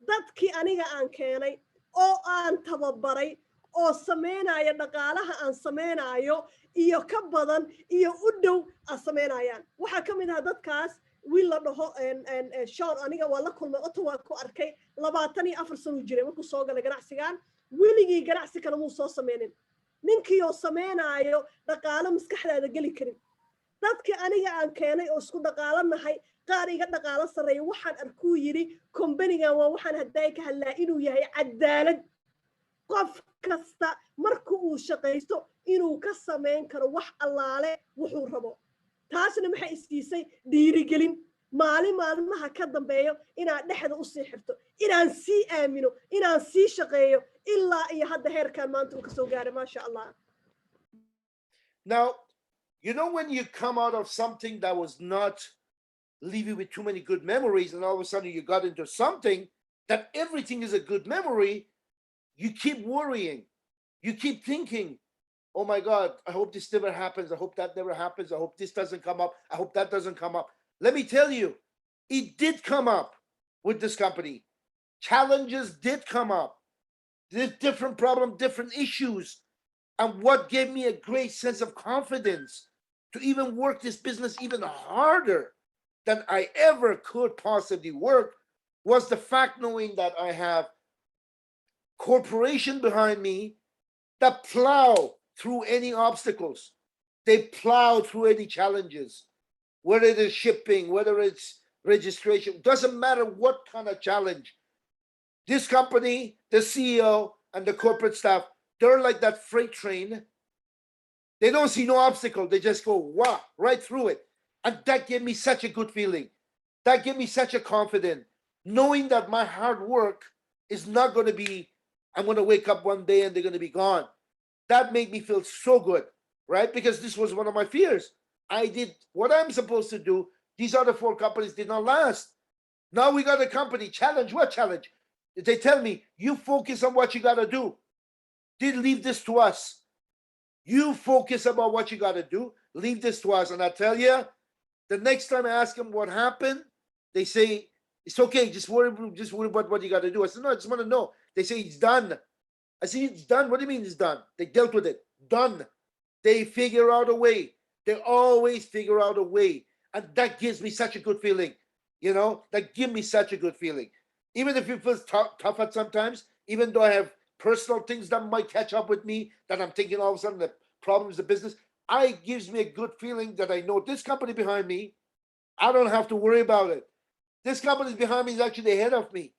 dadkii aniga aan keenay oo aan tababaray oo sameynaya dhaqaalaha aan sameynayo iyo ka badan iyo u dhow aan sameynayaan waxa ka mid ah dadkaas wiil la dhaho short aniga waa la kulmay Ottawa ku arkay 24 sano jiray markuu soo galay ganacsigan weligii ganacsi kale muu soo sameynin ninkii oo sameynayo dhaqaale maskaxdaada gali karin dadkii aniga aan keenay oo isku dhaqaalanahay qaar iga dhaqaale sareeyo waxaan arkuu yiri kombanigan waa waxaan haday ka hadlaa inuu yahay cadaalad qof kasta markuu uu shaqaysto inuu ka sameyn karo wax allaale wuxuu rabo taasna maxay istiisay dhiirigelin maalmaha ka dambeeyo inaan dhexda u sii xirto inaan sii aamino inaan sii shaqeeyo ilaa iyo hadda heerkan maanta uu ka soo gaaray maasha allah. Now, you know when you come out of something that was not leave you with too many good memories and all of a sudden you got into something that everything is a good memory, you keep worrying, you keep thinking, oh my God, I hope this never happens. I hope that never happens. I hope this doesn't come up. I hope that doesn't come up. Let me tell you, it did come up with this company. Challenges did come up. There's different problems, different issues. And what gave me a great sense of confidence to even work this business even harder than I ever could possibly work was the fact knowing that I have corporation behind me that plow through any obstacles. They plow through any challenges, whether it is shipping, whether it's registration, doesn't matter what kind of challenge. This company, the CEO and the corporate staff, they're like that freight train. They don't see no obstacle. They just go, wow, right through it. And that gave me such a good feeling. That gave me such a confidence, knowing that my hard work is not going to be, I'm going to wake up one day and they're going to be gone. That made me feel so good, right? Because this was one of my fears. I did what I'm supposed to do. These other 4 companies did not last. Now we got a company. Challenge, what challenge? They tell me, you focus on what you got to do. They leave this to us. You focus about what you got to do. Leave this to us. And I tell you, the next time I ask them what happened, they say, it's okay. Just worry about what you got to do. I said, no, I just want to know. They say, it's done. I say, it's done. What do you mean it's done? They dealt with it. Done. They figure out a way. They always figure out a way. And that gives me such a good feeling. You know, that gives me such a good feeling. Even if it feels tough at sometimes, even though I have personal things that might catch up with me, that I'm thinking all of a sudden the problems of business, it gives me a good feeling that I know this company behind me, I don't have to worry about it. This company behind me is actually ahead of me.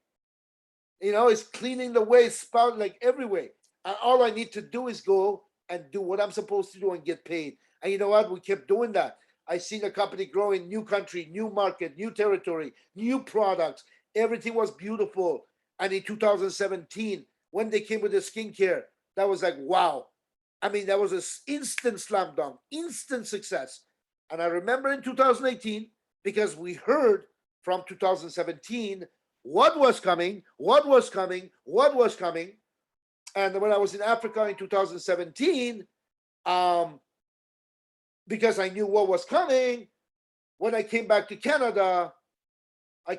You know, it's cleaning the way, it's spouting like everywhere. And all I need to do is go and do what I'm supposed to do and get paid. And you know what? We kept doing that. I see the company growing, new country, new market, new territory, new products. Everything was beautiful. And in 2017, when they came with the skincare, that was like, wow. I mean, that was an instant slam dunk, instant success. And I remember in 2018, because we heard from 2017 what was coming. And when I was in Africa in 2017, because I knew what was coming, when I came back to Canada, I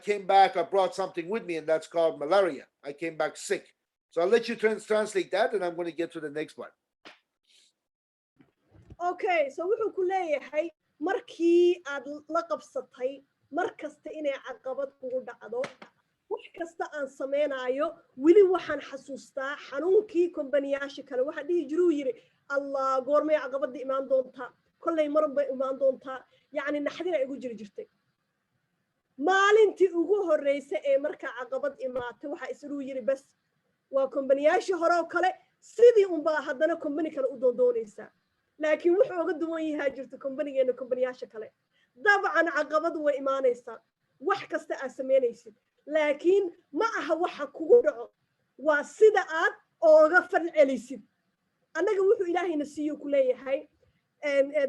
brought something with me, and that's called malaria. I came back sick. So I'll let you translate that, and I'm going to get to the next one. Okay, so wuxuu ku leeyahay markii aad la qabsatay mar kasta inay caqabad kugu dhacdo wax kasta aan sameynayo weli waxaan xasuustaa xanuunkii kombaniyaasha kale waxa dhihi jiruu yiri الله قرمي عقبت دي إيمان دونتا كل يمر بإيمان دونتا يعني نحدنا يقول جري جرتي maalintii ugu horreysay ee markaa caqabad imaatay waxa isru yiri bas waa kombaniyaashi hore oo kale sidii unbaa haddana kombani kale u doondoonaysaa laakiin wuxuu uga duwan yahay jirta kombanigeena kombaniyaasha kale dabcan caqabad way imaanaysaa wax kasta aad samaynaysid laakiin ma aha waxa kugu dhaco waa sida aad ooga falcelisid annaga wuxuu ilaahayna siiyo ku leeyahay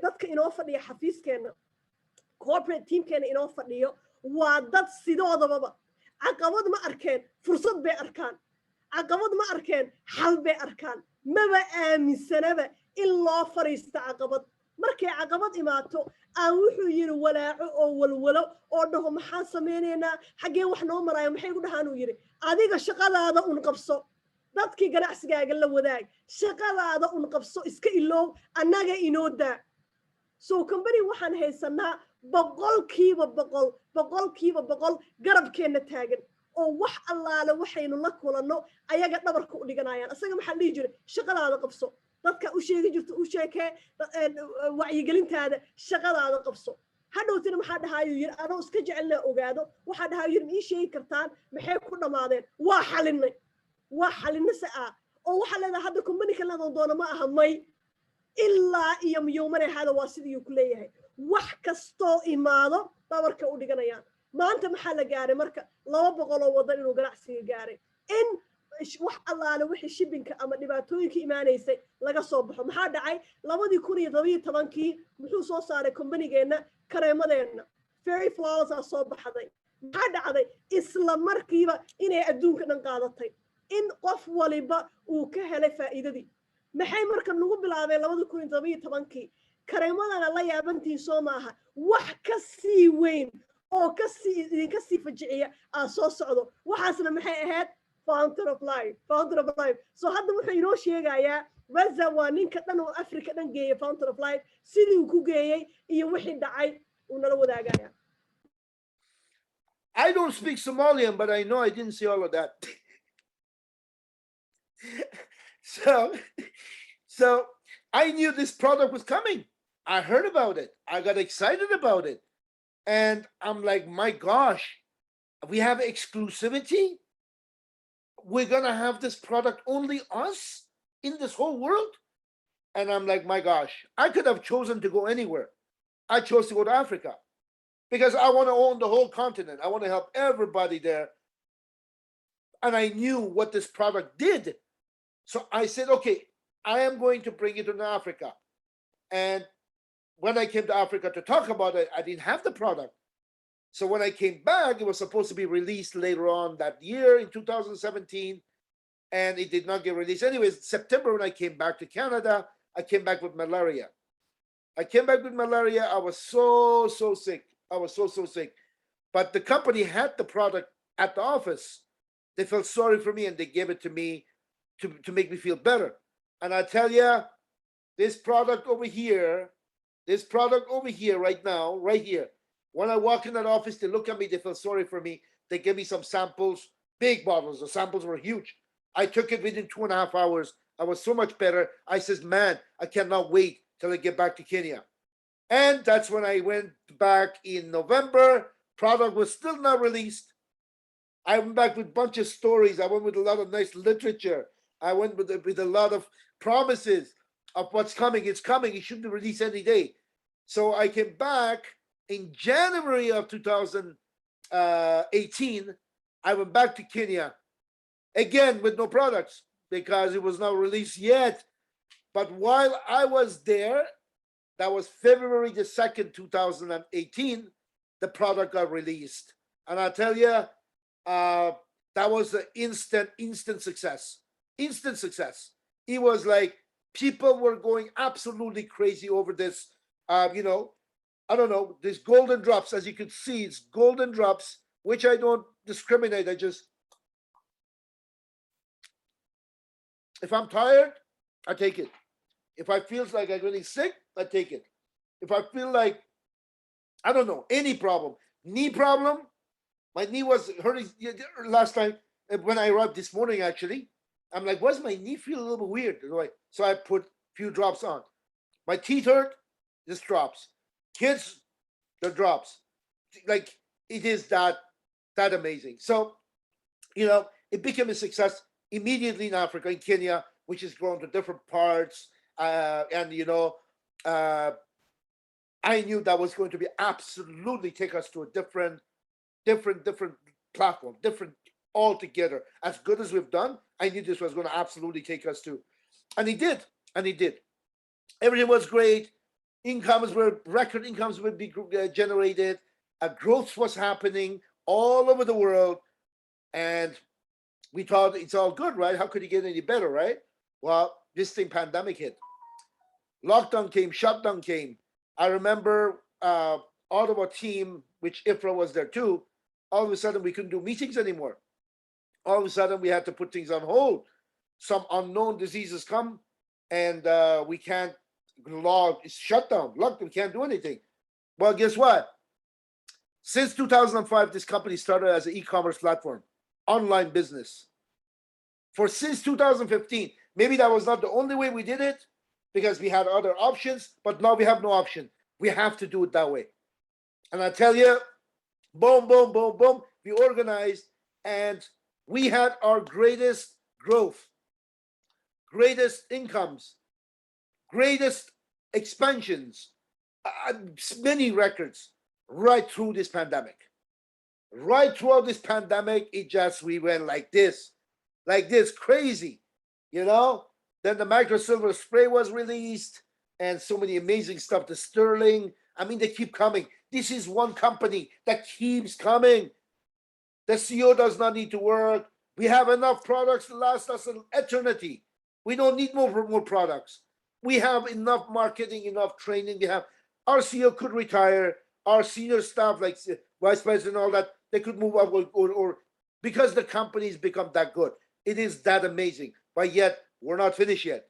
dadka inoo fadhiya xafiiskeena corporate teamkeena inoo fadhiyo waa dad sidoodaba caqabad ma arkeen fursad bay arkaan caqabad ma arkeen xal bay arkaan maba aaminsanaba in loo fariisto caqabad markay caqabad imaato aan wuxuu yiri walaaco oo walwalo oo dhaho maxaan sameynaynaa xaggee wax noo maraayo maxay ku dhahaan uu yiri adiga shaqadaada un qabso dadkii ganacsigaaga la wadaag shaqadaada un qabso iska iloow annaga inoo daa so company waxaan haysanaa boqolkiiba boqol garabkeena taagan oo wax allaale waxaynu la kulanno ayaga dhabarka u dhiganayaan asaga maxaa dhihi jiray shaqadaada qabso dadka u sheegi jirto u sheekee wacyigelintaada shaqadaada qabso hadhowtina maxaa dhahayo yiri anoo iska jecelna ogaado waxaa dhahayo yiri ii sheegi kartaan maxay ku dhamaadeen waa xalinay se oo waxaa leedahay hadda company kala doona ma aha may ilaa iyo miyuumane hada waa sidii ku leeyahay wax kastoo imaado dhabarka u dhiganayaan maanta maxaa la gaaray marka 200 oo wadan inuu ganacsiga gaaray in wax allaale wixii shippingka ama dhibaatooyinka imaanaysay laga soo baxo maxaa dhacay 2012kii muxuu soo saaray companygeena kareemadeena fairy flowers soo baxday maxaa dhacday isla markiiba inay adduunka dhan qaadatay in qof waliba uu ka helay faa'iidadii maxay marka nagu bilaabeen 2012kii kareemadana la yaabantiin soo maaha wax ka sii weyn oo idinka sii fajiciya soo socdo waxaasna maxay ahayd fountain of life so hadda wuxuu inoo sheegayaa Reza waa ninka dhan oo Africa dhan geeyay fountain of life sidii uu ku geeyay iyo wixii dhacay uu nala wadaagaya I don't speak Somalian, but I know I didn't see all of that. So I knew this product was coming. I heard about it. I got excited about it. And I'm like, my gosh, we have exclusivity. We're going to have this product only us in this whole world. And I'm like, my gosh, I could have chosen to go anywhere. I chose to go to Africa because I want to own the whole continent. I want to help everybody there. And I knew what this product did. So I said, okay, I am going to bring it to Africa. And when I came to Africa to talk about it, I didn't have the product. So when I came back, it was supposed to be released later on that year in 2017. And it did not get released. Anyways, September when I came back to Canada, I came back with malaria. I was so sick. I was so sick. But the company had the product at the office. They felt sorry for me and they gave it to me to make me feel better. And I tell you, this product over here right now, right here, when I walk in that office, they look at me, they feel sorry for me. They give me some samples, big bottles. The samples were huge. I took it within 2.5 hours. I was so much better. I says, man, I cannot wait till I get back to Kenya. And that's when I went back in November. Product was still not released. I went back with a bunch of stories. I went with a lot of nice literature. I went with a lot of promises of what's coming. It's coming. It should be released any day. So I came back in January of 2018. I went back to Kenya again with no products because it was not released yet. But while I was there, that was February the 2nd, 2018, the product got released. And I tell you, that was an instant success. Instant success. It was like people were going absolutely crazy over this. I don't know, these golden drops, as you can see, it's golden drops, which I don't discriminate. If I'm tired, I take it. If I feel like I'm getting sick, I take it. If I feel like, I don't know, any problem, knee problem, my knee was hurting last time when I arrived this morning, actually. I'm like, why's my knee feel a little bit weird? So I put few drops on. My teeth hurt, this drops. Kids, the drops. Like it is that amazing. So, you know, it became a success immediately in Africa, in Kenya, which has grown to different parts. And you know, I knew that was going to be absolutely take us to a different platform, different altogether. As good as we've done, I knew this was going to absolutely take us to, and he did, and he did. Everything was great. Record incomes would be generated. A growth was happening all over the world, and we thought it's all good, right? How could it get any better, right? Well, this thing, pandemic hit. Lockdown came, shutdown came. I remember all of our team, which Ifra was there too, all of a sudden we couldn't do meetings anymore. All of a sudden we had to put things on hold. Some unknown diseases come and we can't log, it's shut down, locked, we can't do anything. Well, guess what? Since 2005, this company started as an e-commerce platform, online business. Since 2015, maybe that was not the only way we did it because we had other options, but now we have no option. We have to do it that way. And I tell you, boom, boom, boom, boom, we organized and we had our greatest growth, greatest incomes, greatest expansions, many records right through this pandemic. Right throughout this pandemic, we went like this, crazy, you know? Then the micro silver spray was released and so many amazing stuff, the sterling. I mean, they keep coming. This is one company that keeps coming. The CEO does not need to work. We have enough products to last us an eternity. We don't need more products. We have enough marketing, enough training. We have, our CEO could retire. Our senior staff, like vice president and all that, they could move up or because the company's become that good. It is that amazing. But yet, we're not finished yet.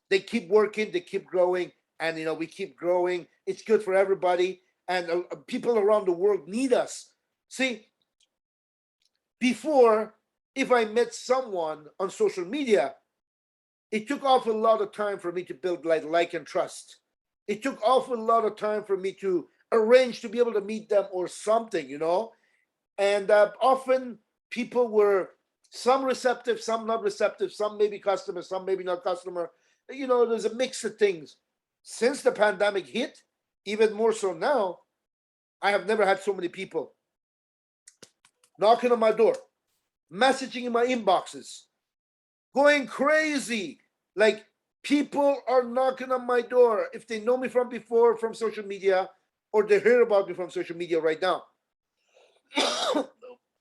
They keep working, they keep growing, and you know, we keep growing. It's good for everybody. And people around the world need us. See, before, if I met someone on social media, it took awful lot of time for me to build like and trust. It took awful lot of time for me to arrange to be able to meet them or something, you know. And often people were some receptive, some not receptive, some maybe customer, some maybe not customer. You know, there's a mix of things. Since the pandemic hit, even more so now, I have never had so many people knocking on my door, messaging in my inboxes, going crazy. Like, people are knocking on my door if they know me from before, from social media, or they hear about me from social media right now,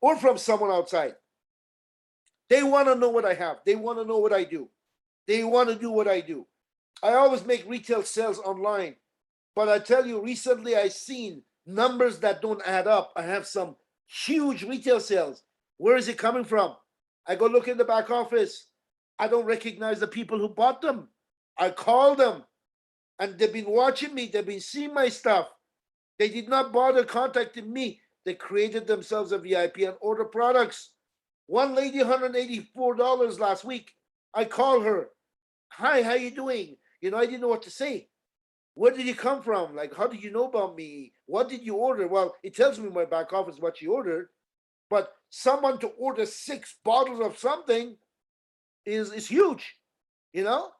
or from someone outside. They want to know what I have. They want to know what I do. They want to do what I do. I always make retail sales online, but I tell you, recently I've seen numbers that don't add up. I have some huge retail sales. Where is it coming from? I go look in the back office. I don't recognize the people who bought them. I call them, and they've been watching me. They've been seeing my stuff. They did not bother contacting me. They created themselves a VIP and order products. One lady, $184 last week. I call her. Hi, how you doing? You know, I didn't know what to say. Where did you come from? Like, how did you know about me? What did you order? Well, it tells me in my back office what she ordered. But someone to order 6 bottles of something is huge, you know?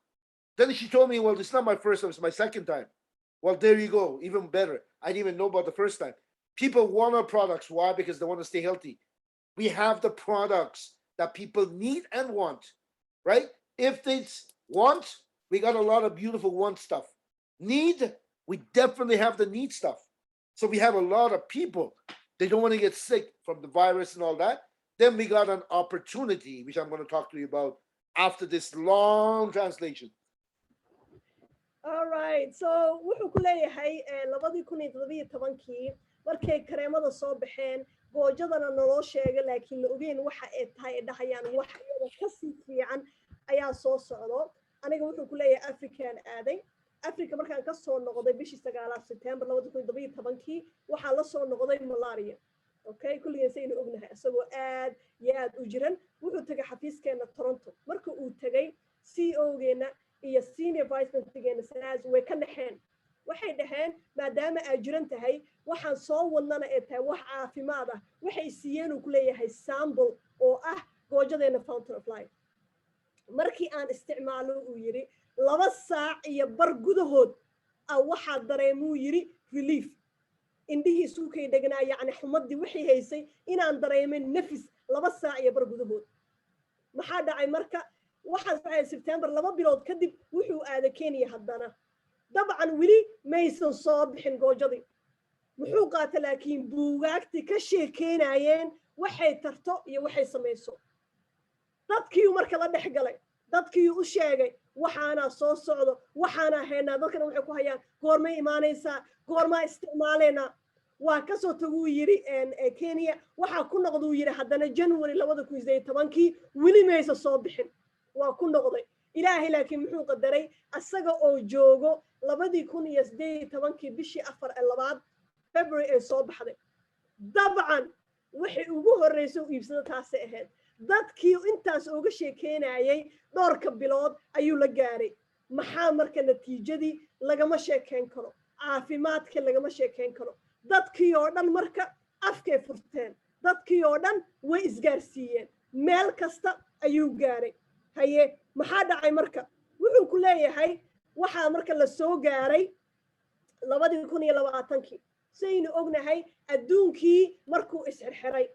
Then she told me, well, it's not my first time, it's my second time. Well, there you go, even better. I didn't even know about the first time. People want our products. Why? Because they want to stay healthy. We have the products that people need and want, right? If they want, we got a lot of beautiful want stuff. Need, we definitely have the need stuff. So we have a lot of people. They don't want to get sick from the virus and all that. Then we got an opportunity, which I'm going to talk to you about after this long translation. All right, so wuxuu ku leeyahay 2017 markay kareemada soo baxeen goojadana naloo sheegay laakiin la ogeyn waxa ay tahay ay dhahayaan wax iyada ka sii fiican ayaa soo socdo aniga wuxuu ku leeyahay African aaday Africa markaan ka soo noqday bishii 9 September 2017 waxaa la soo noqday malaria okay kulligeena saynu ognahay asagoo aad iyo aad u jiran wuxuu tagay xafiiskeena Toronto marka uu tagay CEO-geena iyo senior vice president sanaas way ka dhaxeen waxay dhaheen maadaama aad jiran tahay waxaan soo wadnana ee tahay wax caafimaad ah waxay siiyeen uu ku leeyahay sample oo ah goojadeena fountain of life markii aan isticmaalo uu yiri 2 saac iyo bar gudahood waxaa dareemuu yiri relief indhihiisu kay deganaa yacni xumadii wixii haysay inaan dareemin nafis 2 saac iyo bar gudahood maxaa dhacay marka waxaan saxay September 2 bilood kadib wuxuu aaday Kenya haddana dabcan wili maysan soo bixin goojadii muxuu qaatay laakiin buugaagti ka sheekeynayeen waxay tarto iyo waxay sameeyso dadkii marka la dhex galay dadkii u sheegay waxaana soo socdo waxaana heena dadkana waxay ku hayaan goormay imaanaysaa goorma isticmaaleena waa ka soo taguu yiri Kenya waxa ku noqduu yiri haddana January 2018 wili maysan soo bixin waa ku noqday ilaahay laakiin muxuu qadaray asaga oo joogo 2018 bishii 4 February ee soo baxday dabcan wixii ugu horeysay u iibsada taas ahayd dadkii intaas uga sheekeynayay dhowrka bilood ayuu la gaaray maxaa marka natiijadii lagama sheekeyn karo caafimaadka lagama sheekeyn karo dadkii oo dhan marka afkay furteen dadkii oo dhan way isgaarsiiyeen meel kasta ayuu gaaray haye maxaa dhacay marka wuxuu ku leeyahay waxaa marka la soo gaaray 2020 saynu ognahay adduunkii markuu isxirxiray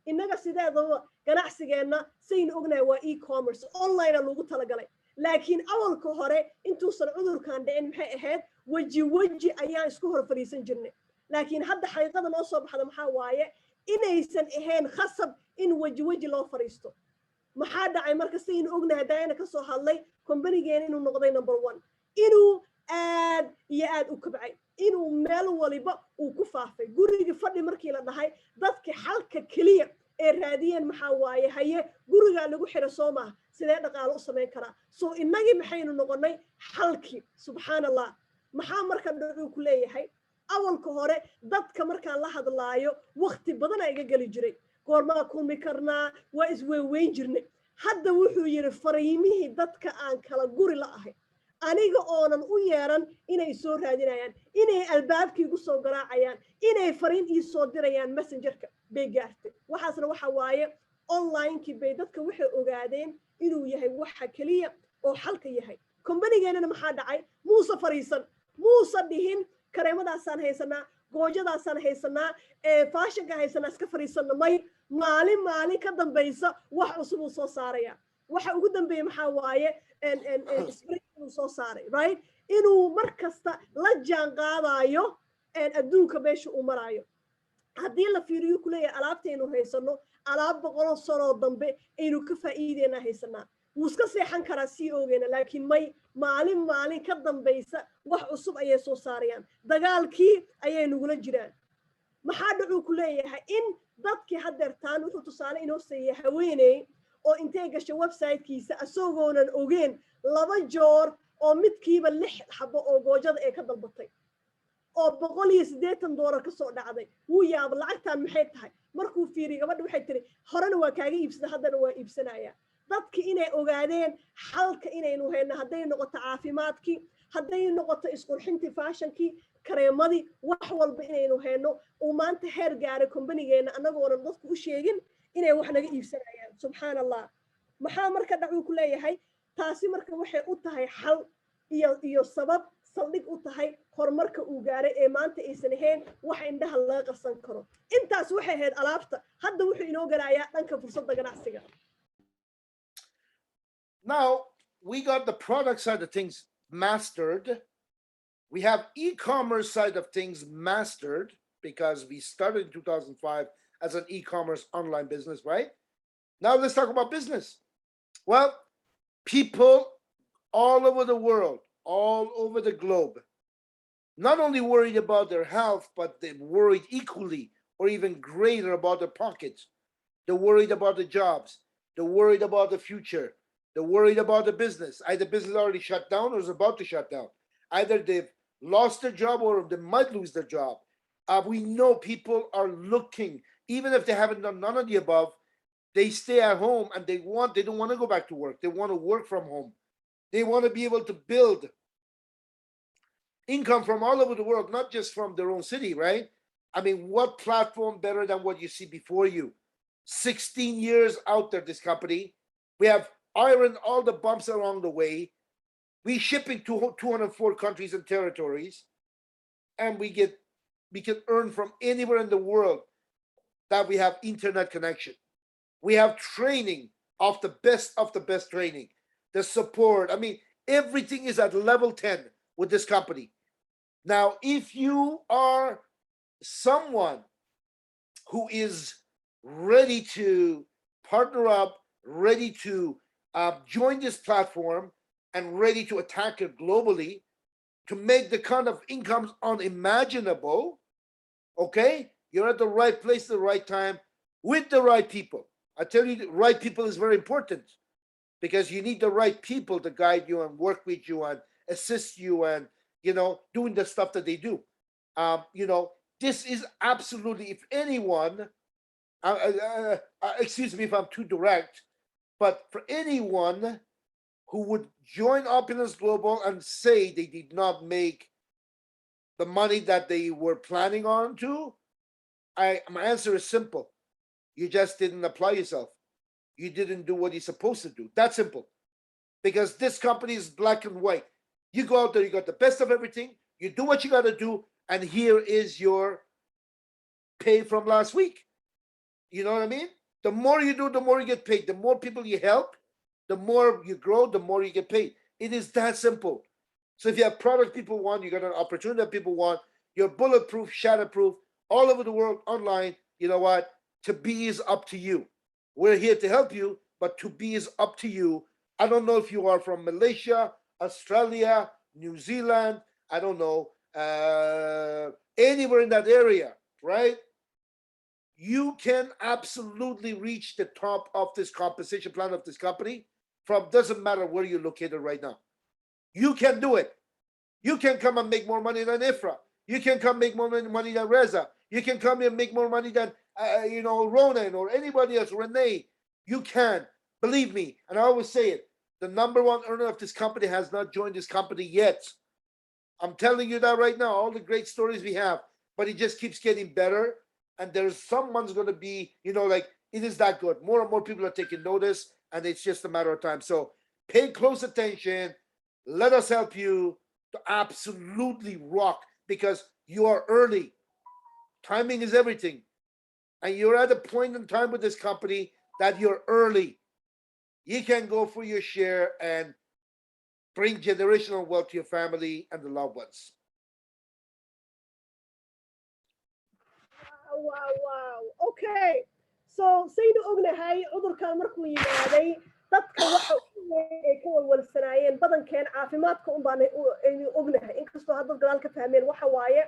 innaga sideedaba ganacsigeena saynu ognahay waa e-commerce online lagu talagalay laakiin awalka hore intuusan cudurkan dhicin maxay ahayd waji ayaan isku hor fariisan jirnay laakiin hadda xaqiiqada noo soo baxda maxaa waaye inaysan ahayn khasab in waji loo fariisto maxaa dhacay marka saynu ognahay daayana ka soo hadlay companygeena inuu noqday number 1 inuu aad iyo aad u kabcay inuu meel waliba uu ku faafay guriga fadhi markii la dhahay dadka xalka kaliya ee raadiyeen maxaa waaye haye guriga lagu xiro Soomaa sidee dhaqaale u sameyn karaa soo inagii maxaynu noqonay xalki subhanallah maxaa marka dhacuu ku leeyahay awalka hore dadka markaan la hadlaayo waqti badan ay iga gali jiray goorma kulmi karnaa waa isweeweyn jirnay hadda wuxuu yiri fariimihii dadka aan kala guri la ahay aniga oonan u yeeran inay soo raadinayaan inay albaabkii ugu soo garaacayaan inay fariin ii soo dirayaan messengerka bay gaartay waxaasna waxa waaye online-kii bay dadka waxay ogaadeen inuu yahay waxa kaliya oo xalka yahay company-geenana maxaa dhacay muusa fariisan muusa dhihin kareemadaasaan haysanaa goojadaasaan haysanaa faashanka haysanaa iska fariisanna may maalin ka dambaysa wax cusub uu soo saaraya waxa ugu dambeeyay maxaa waaye inuu soo saaray right inuu markasta la jaan qaadayo adduunka meesha uu maraayo haddii la fiiriyo ku leeyahay alaabtaynu haysano alaab 100 sano dambe aynu ka faa'iideena haysanaa wuu iska seexan karaa sii ogeena laakiin may maalin ka dambaysa wax cusub ayay soo saarayaan dagaalkii ayay nugula jiraan maxaa dhacuu ku leeyahay in dadkii hadeertaan wuxuu tusaale inoo siiyay haweeney oo intay gashay website-kiisa asagoonan ogeen 2 joor oo midkiiba 6 xabo oo goojada ay ka dalbatay oo $180 ka soo dhacday wuu yaab lacagtan maxay tahay markuu fiiri gabadha waxay tiri horena waa kaaga iibsada haddana waa iibsanaya dadkii inay ogaadeen xalka inaynu hayno hadday noqoto caafimaadkii hadday noqoto isqurxintii faashankii kareemadii wax walba inaynu hayno uu maanta heer gaaray company-geena annagoonan dadku u sheegin inay wax naga iibsanayaan subhanallah maxaa marka dhacuu ku leeyahay taasi marka waxay u tahay xal iyo sabab saldhig u tahay horumarka uu gaaray ee maanta aysan ahayn wax indhaha laga qarsan karo intaas waxay ahayd alaabta hadda wuxuu inoo galayaa dhanka fursadda ganacsiga Now we got the product side of things mastered. We have e-commerce side of things mastered because we started in 2005 as an e-commerce online business, right? Now let's talk about business. Well, people all over the world, all over the globe, not only worried about their health, but they're worried equally or even greater about their pockets. They're worried about the jobs. They're worried about the future. They're worried about the business. Either business already shut down or is about to shut down. Either they've lost their job or they might lose their job. We know people are looking, even if they haven't done none of the above, they stay at home and they don't want to go back to work. They want to work from home. They want to be able to build income from all over the world, not just from their own city, right? I mean, what platform better than what you see before you? 16 years out there, this company. We have ironed all the bumps along the way. We shipping to 204 countries and territories, and we can earn from anywhere in the world that we have internet connection. We have training of the best training, the support. I mean, everything is at level 10 with this company. Now, if you are someone who is ready to partner up, ready to join this platform, and ready to attack it globally to make the kind of incomes unimaginable, okay, you're at the right place at the right time with the right people. I tell you, the right people is very important because you need the right people to guide you and work with you and assist you and, doing the stuff that they do. This is absolutely, if anyone, excuse me if I'm too direct, but for anyone who would join Opulence Global and say they did not make the money that they were planning on to, my answer is simple. You just didn't apply yourself. You didn't do what you're supposed to do. That's simple. Because this company is black and white. You go out there, you got the best of everything, you do what you got to do, and here is your pay from last week. You know what I mean? The more you do, the more you get paid. The more people you help, the more you grow, the more you get paid. It is that simple. So if you have product people want, you got an opportunity that people want, you're bulletproof, shatterproof, all over the world, online. You know what? To be is up to you. We're here to help you, but to be is up to you. I don't know if you are from Malaysia, Australia, New Zealand, I don't know, anywhere in that area, right? You can absolutely reach the top of this compensation plan of this company from, doesn't matter where you're located right now. You can do it. You can come and make more money than Ifra. You can come make more money than Reza. You can come and make more money than, Ronan or anybody else, Renee. You can. Believe me. And I always say it. The number one earner of this company has not joined this company yet. I'm telling you that right now. All the great stories we have. But it just keeps getting better. And there's someone's going to be, it is that good. More and more people are taking notice. And it's just a matter of time. So pay close attention. Let us help you to absolutely rock, because you are early. Timing is everything. And you're at a point in time with this company that you're early. You can go for your share and bring generational wealth to your family and the loved ones. Wow. Okay. So saynu ognahay cudurkan markuu yimaaday dadka waxa ay ka walwalsanaayeen badankeen caafimaadka un baan aynu ognahay inkastoo hadda gadaal ka fahmeen waxa waaye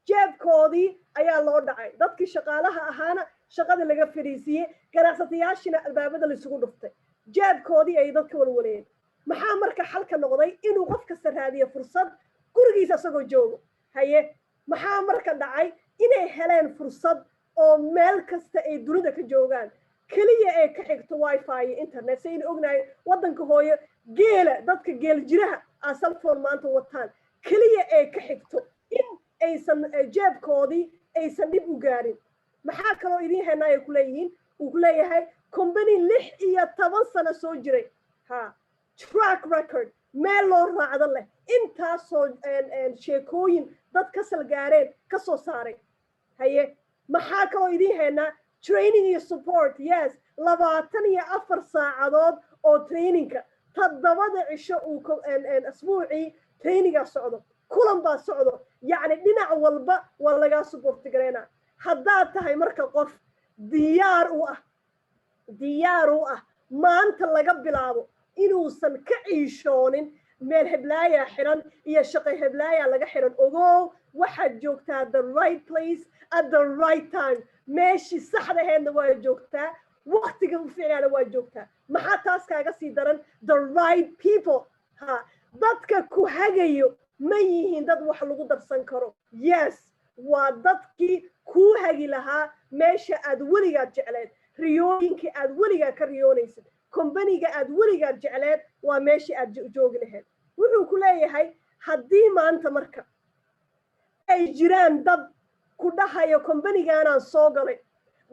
jeebkoodii ayaa loo dhacay. dadkii shaqaalaha ahaana shaqada laga fariisiyey, ganacsatayaashina albaabada laysugu dhuftay. jeebkoodii ay dadka walwaleen. maxaa marka xalka noqday? inuu qof kasta raadiyo fursad gurigiisa isagoo joogo. haye maxaa marka dhacay? inay heleen fursad oo meel kasta ay dunida ka joogaan, keliya ay ka xigto wifi iyo internet. saynu ognahay waddanka hooyo dadka geel jiraha cellphone maanta wataan, keliya ay ka xigto in aysan jeebkoodii aysan dhib u gaarin. maxaa kaloo idiin haynaa ay ku leeyihiin? uu ku leeyahay company 16 sano soo jiray, track record, meel loo raacdo leh, intaasoo sheekooyin dad ka salgaareen ka soo saaray. haye maxaa kaloo idiin haynaa? training iyo support. yes, 24 saacadood oo trainingka, 7 cisho uu asbuucii trainingaa socdo, kulan baa socdo, yacni dhinac walba waa lagaa support gareynaa. haddaad tahay marka qof diyaar u ah maanta laga bilaabo inuusan ka ciishoonin meel heblaaya xiran iyo shaqo heblaaya laga xiran, ogow waxaad joogtaa the right place at the right time. meeshii saxda aheedna waa joogtaa, waqtiga u fiicnaana waa joogtaa. maxaa taas kaaga sii daran? the right people. dadka ku hagayo ma yihiin dad wax lagu darsan karo. yes, waa dadkii kuu hagi lahaa meesha aad weligaad jecleed, riyooyinkii aad weligaa ka riyoonaysid. kombaniga aad weligaad jecleed waa meeshii aad joogi lahayd wuxuu ku leeyahay haddii maanta marka ay jiraan dad ku dhahayo kombanigaanaan soo galay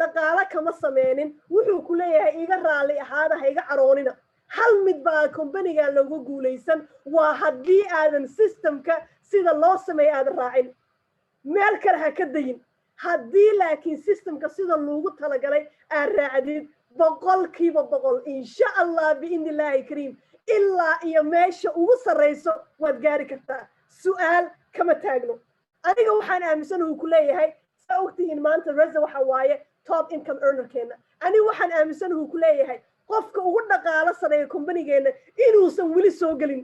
dhaqaale kama sameynin wuxuu ku leeyahay iga raalli ahaada ha iga caroonina hal mid baa kombanigan looga guulaysan waa haddii aadan systemka sida loo sameeyo aadan raacin meel kale ha ka dayin haddii laakiin systemka sida loogu talagalay aad raacdid boqolkiiba boqol insha allah biidni illaahi kariim ilaa iyo meesha ugu sarrayso waad gaari kartaa su'aal kama taagno aniga waxaan aaminsan uu ku leeyahay saa ogtihiin maanta Reza waxa waaye top income earnerkeena aniga waxaan aaminsan uu ku leeyahay qofka ugu dhaqaalo sareeya kombanigeena inuusan weli soo gelin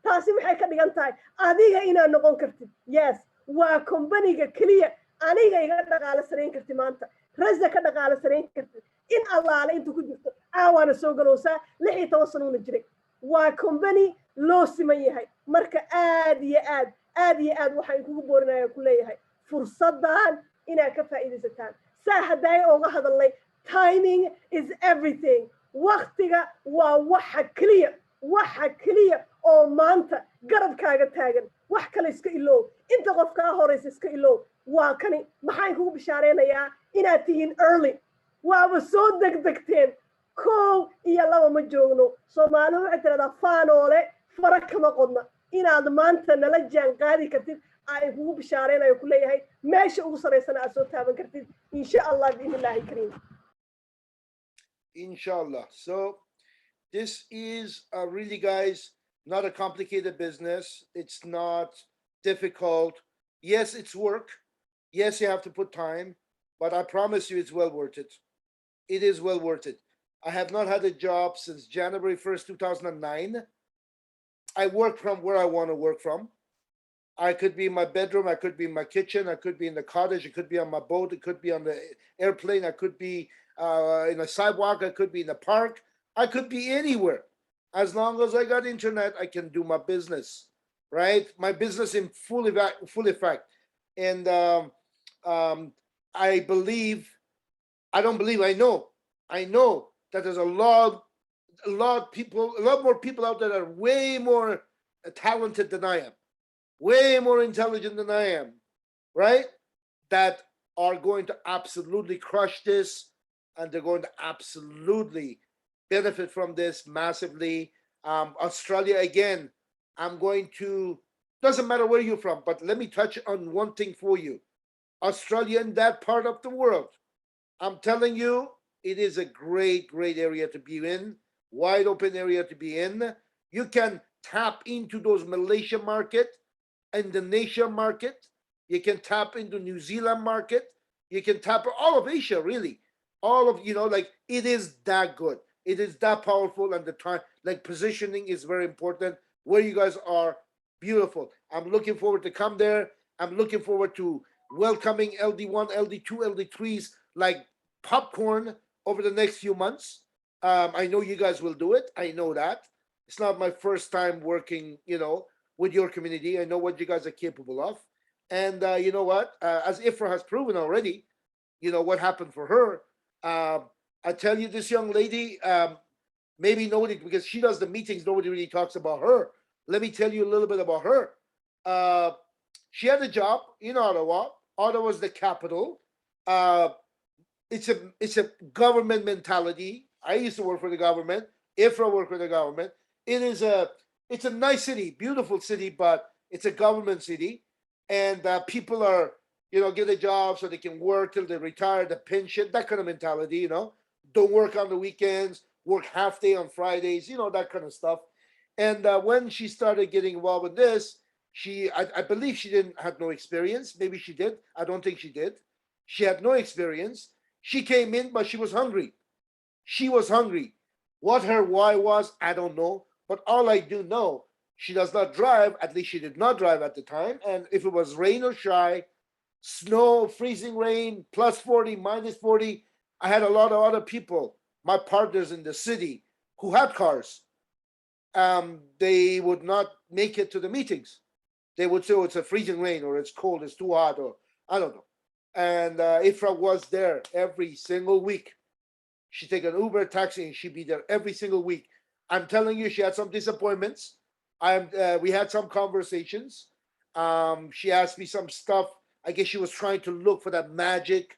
taasi maxay ka dhigan tahay adiga inaad noqon kartid yes waa kombaniga keliya aniga iga dhaqaalo sareyn kartid maanta Reza ka dhaqaalo sareyn kartid in allaale inta ku jirto caawaana soo galowsaa 16 sanoona jiray waa kombani loo siman yahay marka aad iyo aad waxaan kugu boorinayaa ku leeyahay fursadan inaad ka faa'iidaysataan saa hadday ooga hadalnay timing is everything waqtiga waa waxa keliya oo maanta garabkaaga taagan wax kale iska iloow inta qof kaa horeysa iska iloow waa kani maxaan kugu bishaarenayaa inaad tihiin early waaba soo degdegteen 1 iyo 2 ma joogno Soomaalidu waxay tiraahdaa faanoole fara kama qodna inaad maanta nala jaan qaadi kartid ay kugu bishaarenayo ku leeyahay meesha ugu sareysana aad soo taaban kartid insha Allah biidnillaahi kariim inshallah. So this is really, guys, not a complicated business. It's not difficult. Yes, it's work. Yes, you have to put time, but I promise you it's well worth it. It is well worth it. I have not had a job since January 1st, 2009. I work from where I want to work from. I could be in my bedroom, I could be in my kitchen, I could be in the cottage, it could be on my boat, it could be on the airplane, I could be in a sidewalk, I could be in the park, I could be anywhere. As long as I got internet, I can do my business, right? My business in full effect. And I believe, I don't believe, I know that there's a lot more people out there that are way more talented than I am, way more intelligent than I am, right? That are going to absolutely crush this, and they're going to absolutely benefit from this massively. Australia, again, I'm going to, doesn't matter where you're from, but let me touch on one thing for you. Australia and that part of the world, I'm telling you, it is a great, great area to be in, wide open area to be in. You can tap into those Malaysia market, Indonesia market. You can tap into New Zealand market. You can tap all of Asia, really. All of, like, it is that good. It is that powerful, and the time, like, positioning is very important. Where you guys are, beautiful. I'm looking forward to come there. I'm looking forward to welcoming LD1, LD2, LD3s like popcorn over the next few months. I know you guys will do it. I know that. It's not my first time working, with your community. I know what you guys are capable of. And you know what? As Ifra has proven already, what happened for her. I tell you, this young lady, maybe nobody, because she does the meetings, nobody really talks about her. Let me tell you a little bit about her. She had a job in Ottawa. Ottawa is the capital. It's a government mentality. I used to work for the government. Ifra worked for the government. It's a nice city, beautiful city, but it's a government city. And people are, get a job so they can work till they retire, the pension, that kind of mentality, Don't work on the weekends, work half day on Fridays, that kind of stuff. And when she started getting involved with this, I believe she didn't have no experience. Maybe she did. I don't think she did. She had no experience. She came in, but she was hungry. She was hungry. What her why was, I don't know. But all I do know, she does not drive. At least she did not drive at the time. And if it was rain or shy, snow, freezing rain, plus 40, minus 40, I had a lot of other people, my partners in the city, who had cars. They would not make it to the meetings. They would say, oh, it's a freezing rain, or it's cold, it's too hot, or I don't know. And Ifra was there every single week. She'd take an Uber, taxi, and she'd be there every single week. I'm telling you, she had some disappointments. We had some conversations. She asked me some stuff. I guess she was trying to look for that magic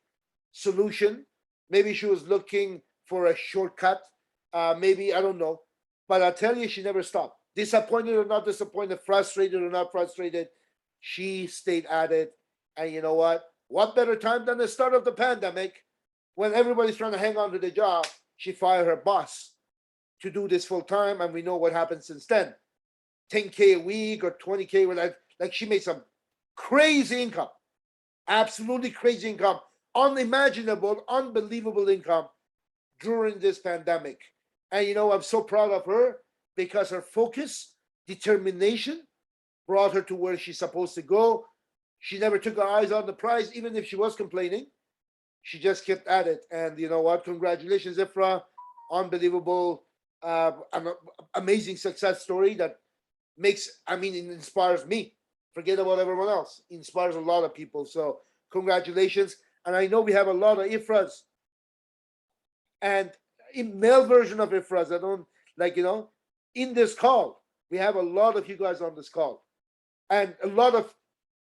solution. Maybe she was looking for a shortcut. Maybe, I don't know. But I'll tell you, she never stopped. Disappointed or not disappointed, frustrated or not frustrated, she stayed at it. And you know what? What better time than the start of the pandemic when everybody's trying to hang on to the job? She fired her boss to do this full time. And we know what happened since then. 10K a week or 20K. Like she made some crazy income. Absolutely crazy income. Unimaginable, unbelievable income during this pandemic. And you know, I'm so proud of her because her focus, determination brought her to where she's supposed to go. She never took her eyes on the prize, even if she was complaining. She just kept at it. And you know what? Congratulations, Ifra. Unbelievable, amazing success story that it inspires me. Forget about everyone else. It inspires a lot of people. So congratulations. And I know we have a lot of Ifras. And in male version of Ifras, I don't in this call, we have a lot of you guys on this call. And a lot of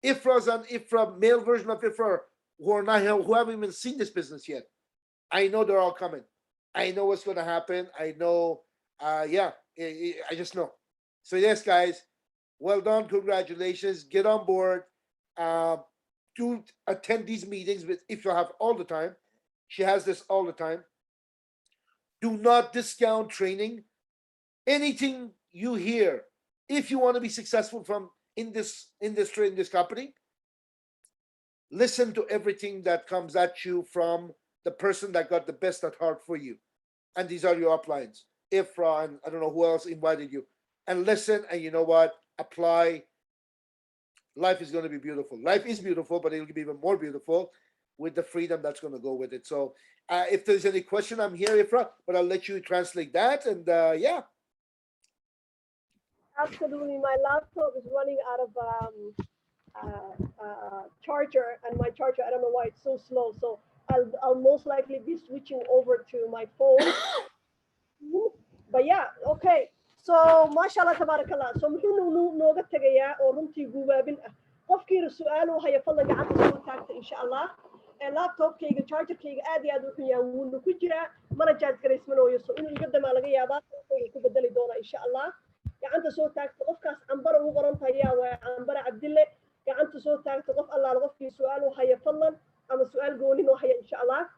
Ifras and Ifra, male version of Ifra, who haven't even seen this business yet. I know they're all coming. I know what's going to happen. I know, I just know. So yes, guys, well done. Congratulations. Get on board. Do attend these meetings if you have all the time. She has this all the time. Do not discount training. Anything you hear, if you want to be successful in this industry, in this company, listen to everything that comes at you from the person that got the best at heart for you. And these are your uplines. Ifra and I don't know who else invited you. And listen, and you know what? Apply. Life is going to be beautiful. Life is beautiful, but it'll be even more beautiful with the freedom that's going to go with it. So if there's any question, I'm here, Ifra, but I'll let you translate that. And yeah. Absolutely. My laptop is running out of charger, and my charger, I don't know why it's so slow. So I'll most likely be switching over to my phone. But yeah, okay. So mashallah tabarakallah. So muxuu nooga tagayaa oo runtii gubaabin ah. Qofkiina su'aal uu haya fadlan gacanta soo taagta insha Allah. Laptopkayga chargerkayga aad iyo aad u xun yahay wuuna ku jiraa mana charge garaysmanooyo so inuu iga damaa laga yaabaa ku bedeli doona insha Allah. gacanta soo taagta qofkaas cambara ugu qoran tahay yaa waa cambara cabdille gacanta soo taagta qof allaala qofkii su'aal uu haya fadlan ama su'aal gooni noo haya insha Allah.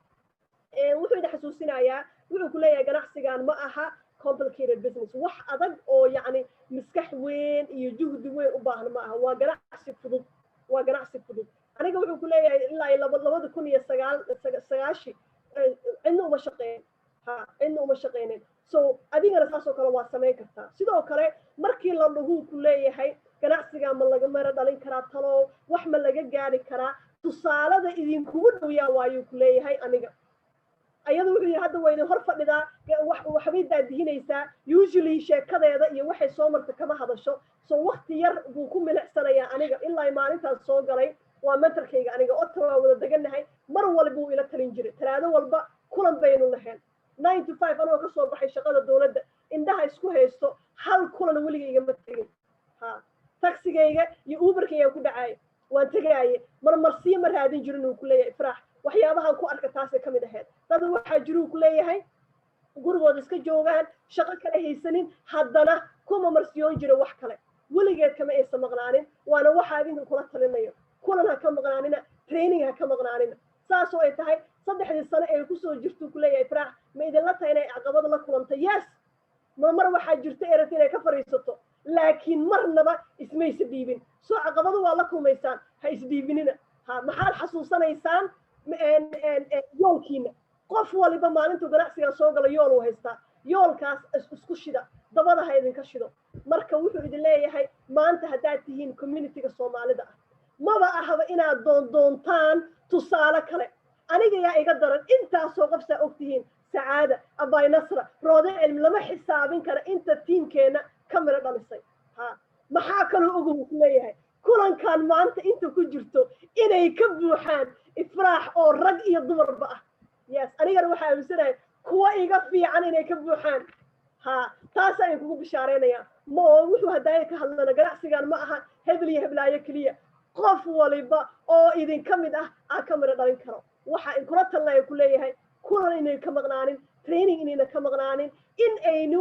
wuxuu ida xasuusinayaa wuxuu ku leeyahay ganacsigan ma aha complicated business wax adag oo yacni maskax weyn iyo juhdi weyn u baahan ma aha waa ganacsi fudud aniga wuxuu ku leeyahay ilaa 2019 cidna uma shaqeynin so adigana saasoo kale waa samayn kartaa sidoo kale markii la dhuhu ku leeyahay ganacsiga ma laga mara dhalin karaa talo wax ma laga gaari karaa tusaalada idinkugu dhow yaa waayuu ku leeyahay aniga ayadu wuxuu yidhi hadda wayna hor fadhidaa waxbay daadihinaysaa usually sheekadeeda iyo waxay soo marta kama hadasho so waqti yar buu ku milicsanayaa aniga ilaa maalintaas soo galay waa mentorkayga aniga ota waa wada degannahay mar walba uu ila talin jiray talaado walba kulan baynu lahayn 9 to 5 anoo ka soo baxay shaqada dowladda indhaha isku haysto hal kulan weligayga ma tegin taxigayga iyo uberkayga ku dhacay waan tagaaye marmarsiyo ma raadin jirin uu ku leeyahay ifraax waxyaabahan ku arka taasay ka mid ahayd dad waxaa jiruu ku leeyahay gurigooda iska joogaan shaqo kale haysanin haddana kuma marsiyoon jira wax kale weligeed kama aysan maqnaanin waana waxaa idinka kula talinayo kulan ha ka maqnaanina training ha ka maqnaanina saasoo ay tahay 3 sano ay kusoo jirtuu ku leeyahay ifraax ma idinla tahay inay caqabad la kulantay yes mar waxaa jirta erad inay ka fariisato laakiin marnaba ismaysa dhiibin soo caqabadu waa la kulmaysaan ha isdhiibinina maxaad xasuusanaysaan yoolkiina qof waliba maalintuu ganacsiga soo gala yool uu haystaa yoolkaas isku shida dabada ha idinka shido marka wuxuu idin leeyahay maanta haddaad tihiin communityga soomaalida ah maba ahaba inaad doontaan tusaale kale aniga yaa iga daran intaasoo qofsaa ogtihiin sacaada abay nasra roode cilmi lama xisaabin kara inta tiimkeena ka miro dhalisay maxaa kaloo ogu ku leeyahay kulankan maanta inta ku jirto inay ka buuxaan ifraax oo rag iyo dumarba ah yes anigana waxaa aaminsanahay kuwa iga fiican inay ka buuxaan ha taas ayaan kugu bishaareynaya ma oo wuxuu haddaaya ka hadlana ganacsigan ma aha hebel iyo heblaayo keliya qof waliba oo idinka mid ah aa ka midho dhalin karo waxa in kula talnaya ku leeyahay kulan inay ka maqnaanin training inayna ka maqnaanin in aynu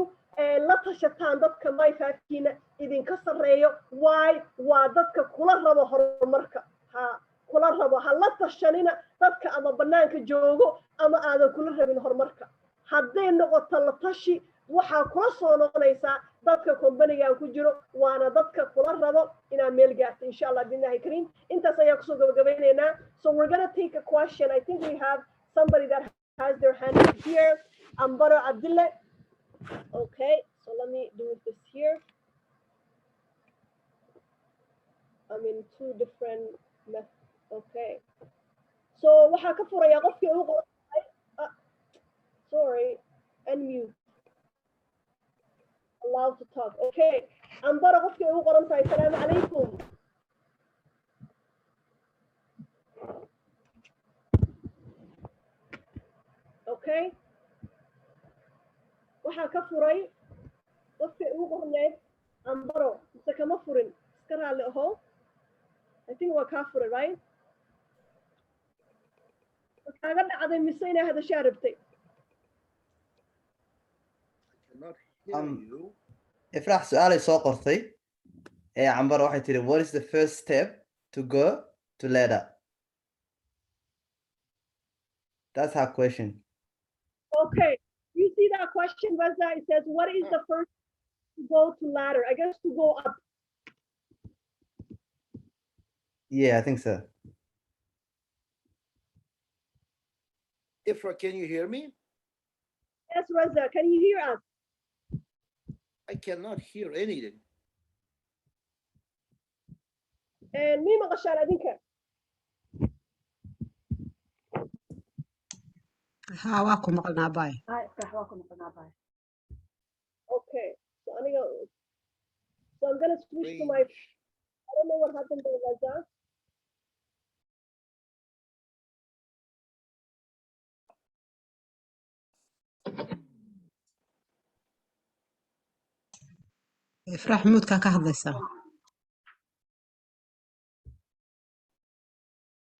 la tashataan dadka mayfaafkiina idinka sarreeyo waay waa dadka kula rabo horumarka ha kula rabo ha la tashanina dadka ama bannaanka joogo ama aadan kula rabin horumarka hadday noqoto la tashi waxaa kula soo noqonaysaa dadka kombanigan ku jiro waana dadka kula rabo inaad meel gaarto insha allah billahi kariim intaas ayaa kusoo gabagabeynaynaa so we're gonna take a question I think we have somebody that has their hand here Ambaro Abdullah okay so let me do this here I'm in two different methods okay so waxaa ka furaya qofkii ugu qoran sorry unmute allowed to talk okay Ambaro qofkii ugu qoran tahay assalaamu calaykum okay waxaa ka furay qofkii ugu qorneed Ambaro mise kama furin iska raalli aho I think waa kaa furay right kaaga dhacday mise inaa hadashaa rabtay ifraax su-aalay soo qortay cambaro waxay tiri what is the first step to go to ladder that's her question okay you see that question Reza it says what is the first to go to ladder I guess to go up yeah I think so Ifra, can you hear me? yes Reza can you hear us I cannot hear anything. مين مقشان adinka ها واكم مقلنا باي هاي waa ku maqnaa bye okay so aniga so I'm gonna switch to my I don't know what happened there Reza افرح مود كان كهضيسا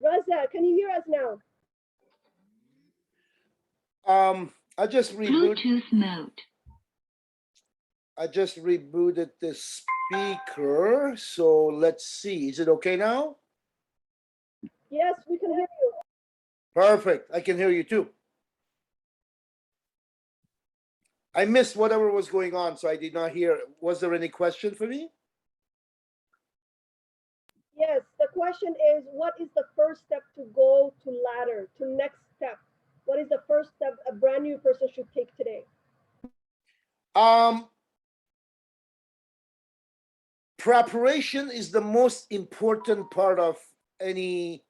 Reza can you hear us now I just rebooted. Bluetooth mode. I just rebooted the speaker. So let's see. Is it okay now? yes we can hear you Perfect. I can hear you too. I missed whatever was going on, so I did not hear. Was there any question for me? yes the question is what is the first step to go to ladder to next step what is the first step a brand new person should take today Preparation is the most important part of any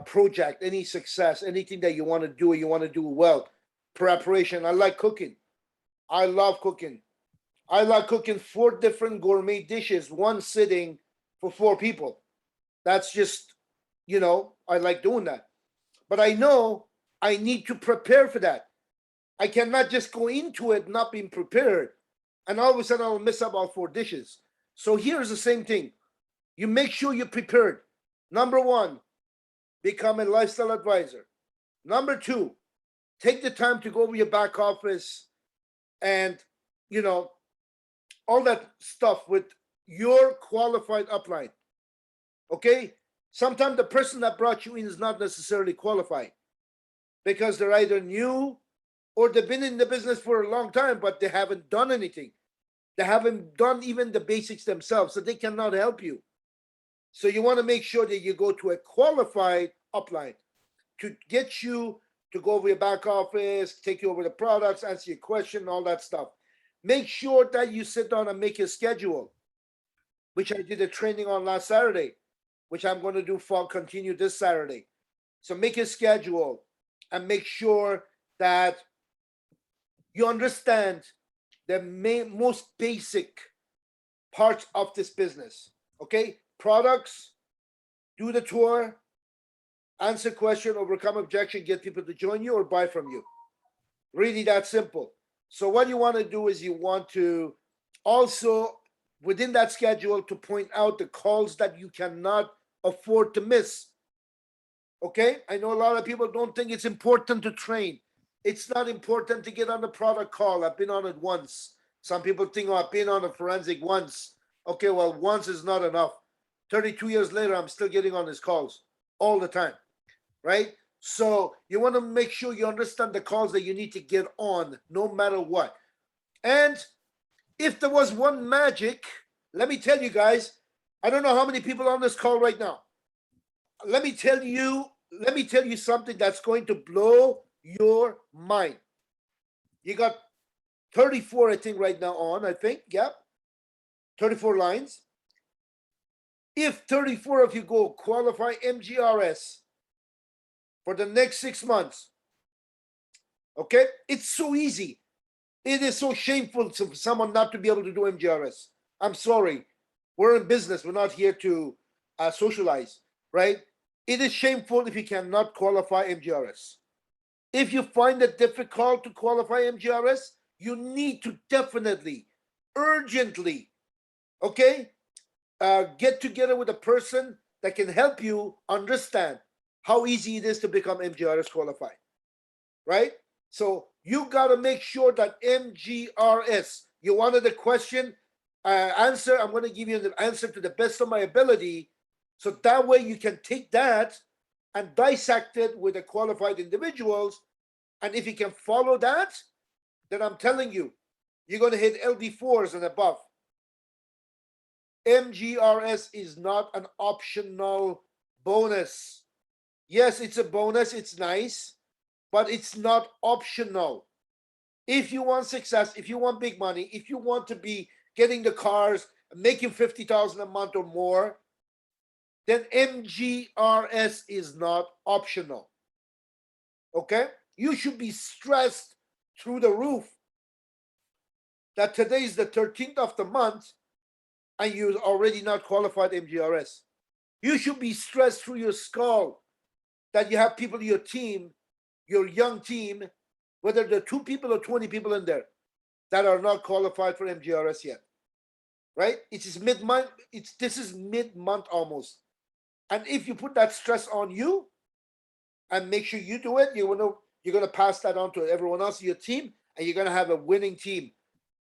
project, any success, anything that you want to do, you want to do well. Preparation. I like cooking. I love cooking. I like cooking 4 different gourmet dishes, one sitting for 4 people. That's just, you know, I like doing that. But I know I need to prepare for that. I cannot just go into it not being prepared, and all of a sudden I'll miss about 4 dishes. So here's the same thing. You make sure you're prepared. Number 1, become a lifestyle advisor. Number 2, take the time to go over your back office and, you know, all that stuff with your qualified upline. Okay? Sometimes the person that brought you in is not necessarily qualified because they're either new or they've been in the business for a long time, but they haven't done anything. They haven't done even the basics themselves, so they cannot help you. So you want to make sure that you go to a qualified upline to get you to go over your back office, take you over the products, answer your question, all that stuff. Make sure that you sit down and make a schedule, which I did a training on last Saturday, which I'm going to do for continue this Saturday. So make a schedule and make sure that you understand the most basic parts of this business. Okay? Products, do the tour, answer question, overcome objection, get people to join you or buy from you. Really that simple. So what you want to do is you want to also, within that schedule, to point out the calls that you cannot afford to miss. Okay? I know a lot of people don't think it's important to train. It's not important to get on the product call. I've been on it once. Some people think, oh, I've been on a forensic once. Okay, well, once is not enough. 32 years later, I'm still getting on these calls all the time, right? So you want to make sure you understand the calls that you need to get on no matter what. And if there was one magic, let me tell you guys, I don't know how many people on this call right now. Let me tell you something that's going to blow your mind. You got 34, I think, right now on, I think. Yep. 34 lines. If 34 of you go qualify MGRS for the next 6 months, okay? It's so easy. It is so shameful for someone not to be able to do MGRS. I'm sorry. We're in business. We're not here to socialize, right? It is shameful if you cannot qualify MGRS. If you find it difficult to qualify MGRS, you need to definitely, urgently, okay, get together with a person that can help you understand how easy it is to become MGRS qualified, right? So you got to make sure that MGRS, you wanted the question, answer, I'm going to give you the answer to the best of my ability. So that way you can take that and dissect it with the qualified individuals. And if you can follow that, then I'm telling you, you're going to hit LD4s and above. MGRS is not an optional bonus. Yes, it's a bonus. It's nice, but it's not optional. If you want success, if you want big money, if you want to be getting the cars, making 50,000 a month or more, then MGRS is not optional. Okay? You should be stressed through the roof that today is the 13th of the month and you're already not qualified MGRS. You should be stressed through your skull that you have people in your team, your young team, whether there are 2 people or 20 people in there that are not qualified for MGRS yet. Right? It is mid-month. This is mid-month almost. And if you put that stress on you and make sure you do it, you're going to pass that on to everyone else in your team, and you're going to have a winning team.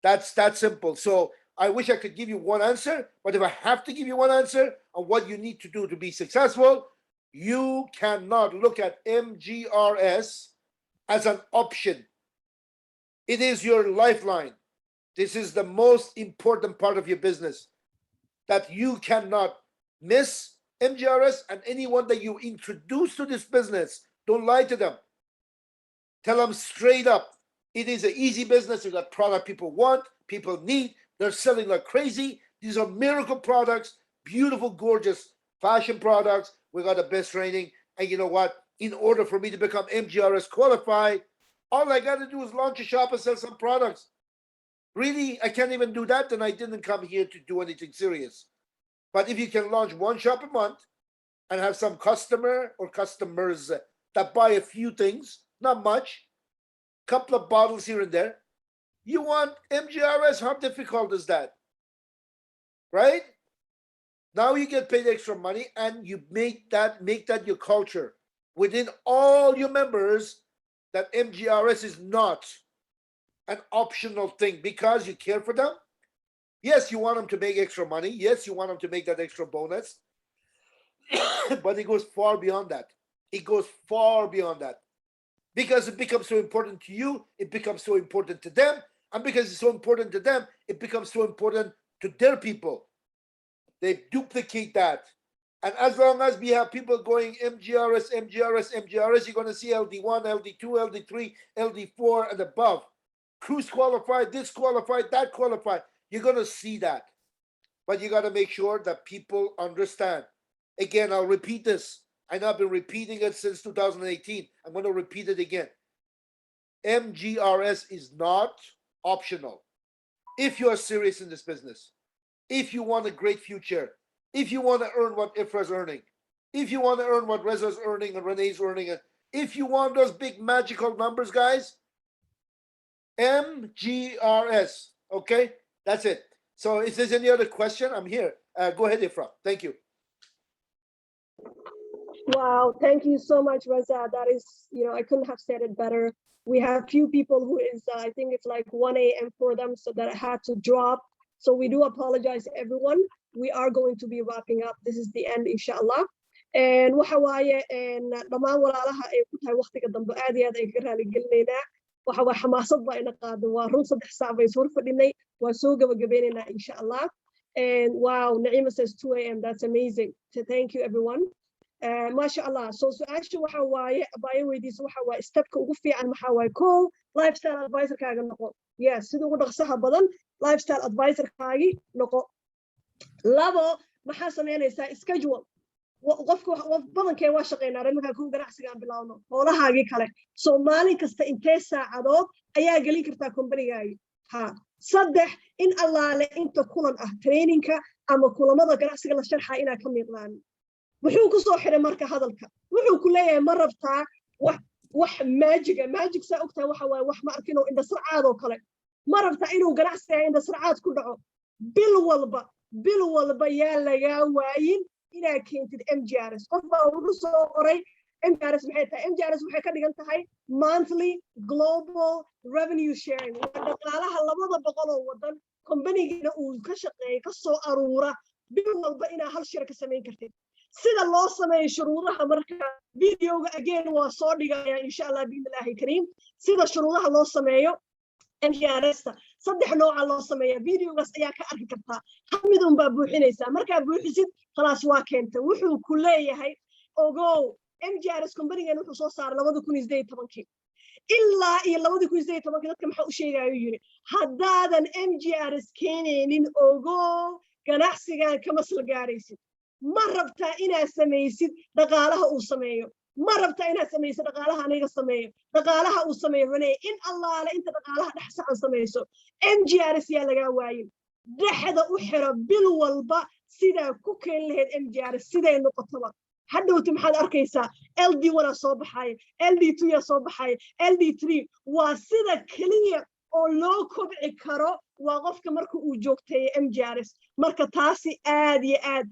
That's that simple. So I wish I could give you one answer, but if I have to give you one answer on what you need to do to be successful, you cannot look at MGRS as an option. It is your lifeline. This is the most important part of your business that you cannot miss. MGRS, and anyone that you introduce to this business, don't lie to them. Tell them straight up, it is an easy business. You got product people want, people need. They're selling like crazy. These are miracle products, beautiful, gorgeous fashion products. We got the best training. And you know what? In order for me to become MGRS qualified, all I got to do is launch a shop and sell some products. Really, I can't even do that. Then I didn't come here to do anything serious. But if you can launch one shop a month and have some customer or customers that buy a few things, not much, couple of bottles here and there, you want MGRS, how difficult is that? Right? Now you get paid extra money and you make that your culture within all your members, that MGRS is not an optional thing because you care for them. Yes, you want them to make extra money. Yes, you want them to make that extra bonus. But it goes far beyond that. It goes far beyond that. Because it becomes so important to you, it becomes so important to them. And because it's so important to them, it becomes so important to their people. They duplicate that. And as long as we have people going MGRS, MGRS, MGRS, you're going to see LD1, LD2, LD3, LD4, and above. Cruise qualified, this qualified, that qualified. You're going to see that. But you got to make sure that people understand. Again, I'll repeat this. I know I've been repeating it since 2018. I'm going to repeat it again. MGRS is not optional. If you are serious in this business, if you want a great future, if you want to earn what Ifra's earning, if you want to earn what Reza's earning and Renee's earning, if you want those big magical numbers, guys, MGRS. Okay, that's it. So if there's any other question, I'm here. Go ahead, Ifra. Thank you. Wow, thank you so much, Reza. That is, I couldn't have said it better. We have few people who is, I think it's like 1 a.m. for them, so that I had to drop. So we do apologize, everyone. We are going to be wrapping up. This is the end, inshallah. And waxa waaye dhammaan walaalaha ay ku tahay waqtiga dambe aad iyo aad ay ka raali gelinaynaa. Waxa waa xamaasad baa ina qaado. Waa run 3 saac bay soo fadhinay. Waa soo gabagabeynaynaa inshallah. And wow, Naima says 2 a.m. That's amazing. So thank you, everyone. MashaAllah. So su-aasha waxa waaye abaayo weydiisa waxa waaye stepka ugu fiican maxaa waaye kow lifestyle advisor kaaga noqo. Yes, sida ugu dhaqsaha badan lifestyle advisor kaagi noqo. Labo maxaa sameynaysaa schedule. qofka badankee waa shaqeynaa markaa ku ganacsigaan bilaawno howlahaagii kale. So maalin kasta intee saacadood ayaa gelin kartaa companygaagi. Ha. 3 in allaale inta kulan ah trainingka ama kulamada ganacsiga la sharxaa inaa ka miiqdaan. wuxuu ku soo xiray marka hadalka wuxuu ku leeyahay ma rabtaa wax magic saa ogtahay waxa waaye wax ma arkin oo indhasarcaad oo kale ma rabtaa inuu ganacsiga indhasarcaad ku dhaco bil walba yaa lagaa waayin inaa keentid MGRS qof baa wuxuu soo qoray MGRS maxay tahay MGRS waxay ka dhigan tahay monthly global revenue sharing waa dhaqaalaha 200 oo wadan company-gina uu ka shaqeeyo ka soo aruura bil walba inaa hal shir ka samayn kartid sida loo sameeyo shuruudaha marka videoga again waa soo dhigaya inshallah billahi kareem sida shuruudaha loo sameeyo MGRS 3 nooca loo sameeyo videogaas ayaa ka arki kartaa hal mid un baa buuxinaysa marka buuxisid khalaas waa keentay wuxuu ku leeyahay ogow MGRS company-gan wuxuu soo saaray 2018 ilaa iyo 2018 dadka maxaa u sheegayo yiri haddaadan MGRS keenaynin ogow ganacsigan kama soo gaaraysid ma rabtaa inaad samaysid dhaqaalaha uu sameeyo ma rabtaa inaad samaysid dhaqaalaha aniga sameeyo dhaqaalaha uu sameeyo runay in allaale inta dhaqaalaha dhaxsacan samayso MGRS yaa lagaa waayin dhaxda u xiro bil walba sidaa ku keen lahayd MGRS siday noqotaba hadhowti maxaad arkaysaa LD1 soo baxay LD2 yaa soo baxay LD3 waa sida kaliya oo loo kobci karo waa qofka marka uu joogtay MGRS marka taasi aad iyo aad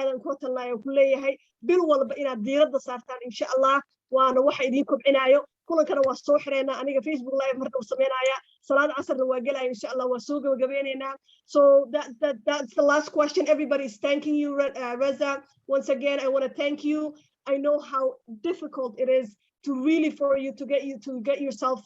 aan ku talnaayo ku leeyahay bil walba inaad diiradda saartaan insha Allah waana waxa idin kobcinaayo kulankana waa soo xireena aniga Facebook live marka uu sameynaya salaad casarna waa galaya insha Allah waa soo gabagabeynayna so that's the last question everybody is thanking you Reza once again I want to thank you I know how difficult it is to really for you to get yourself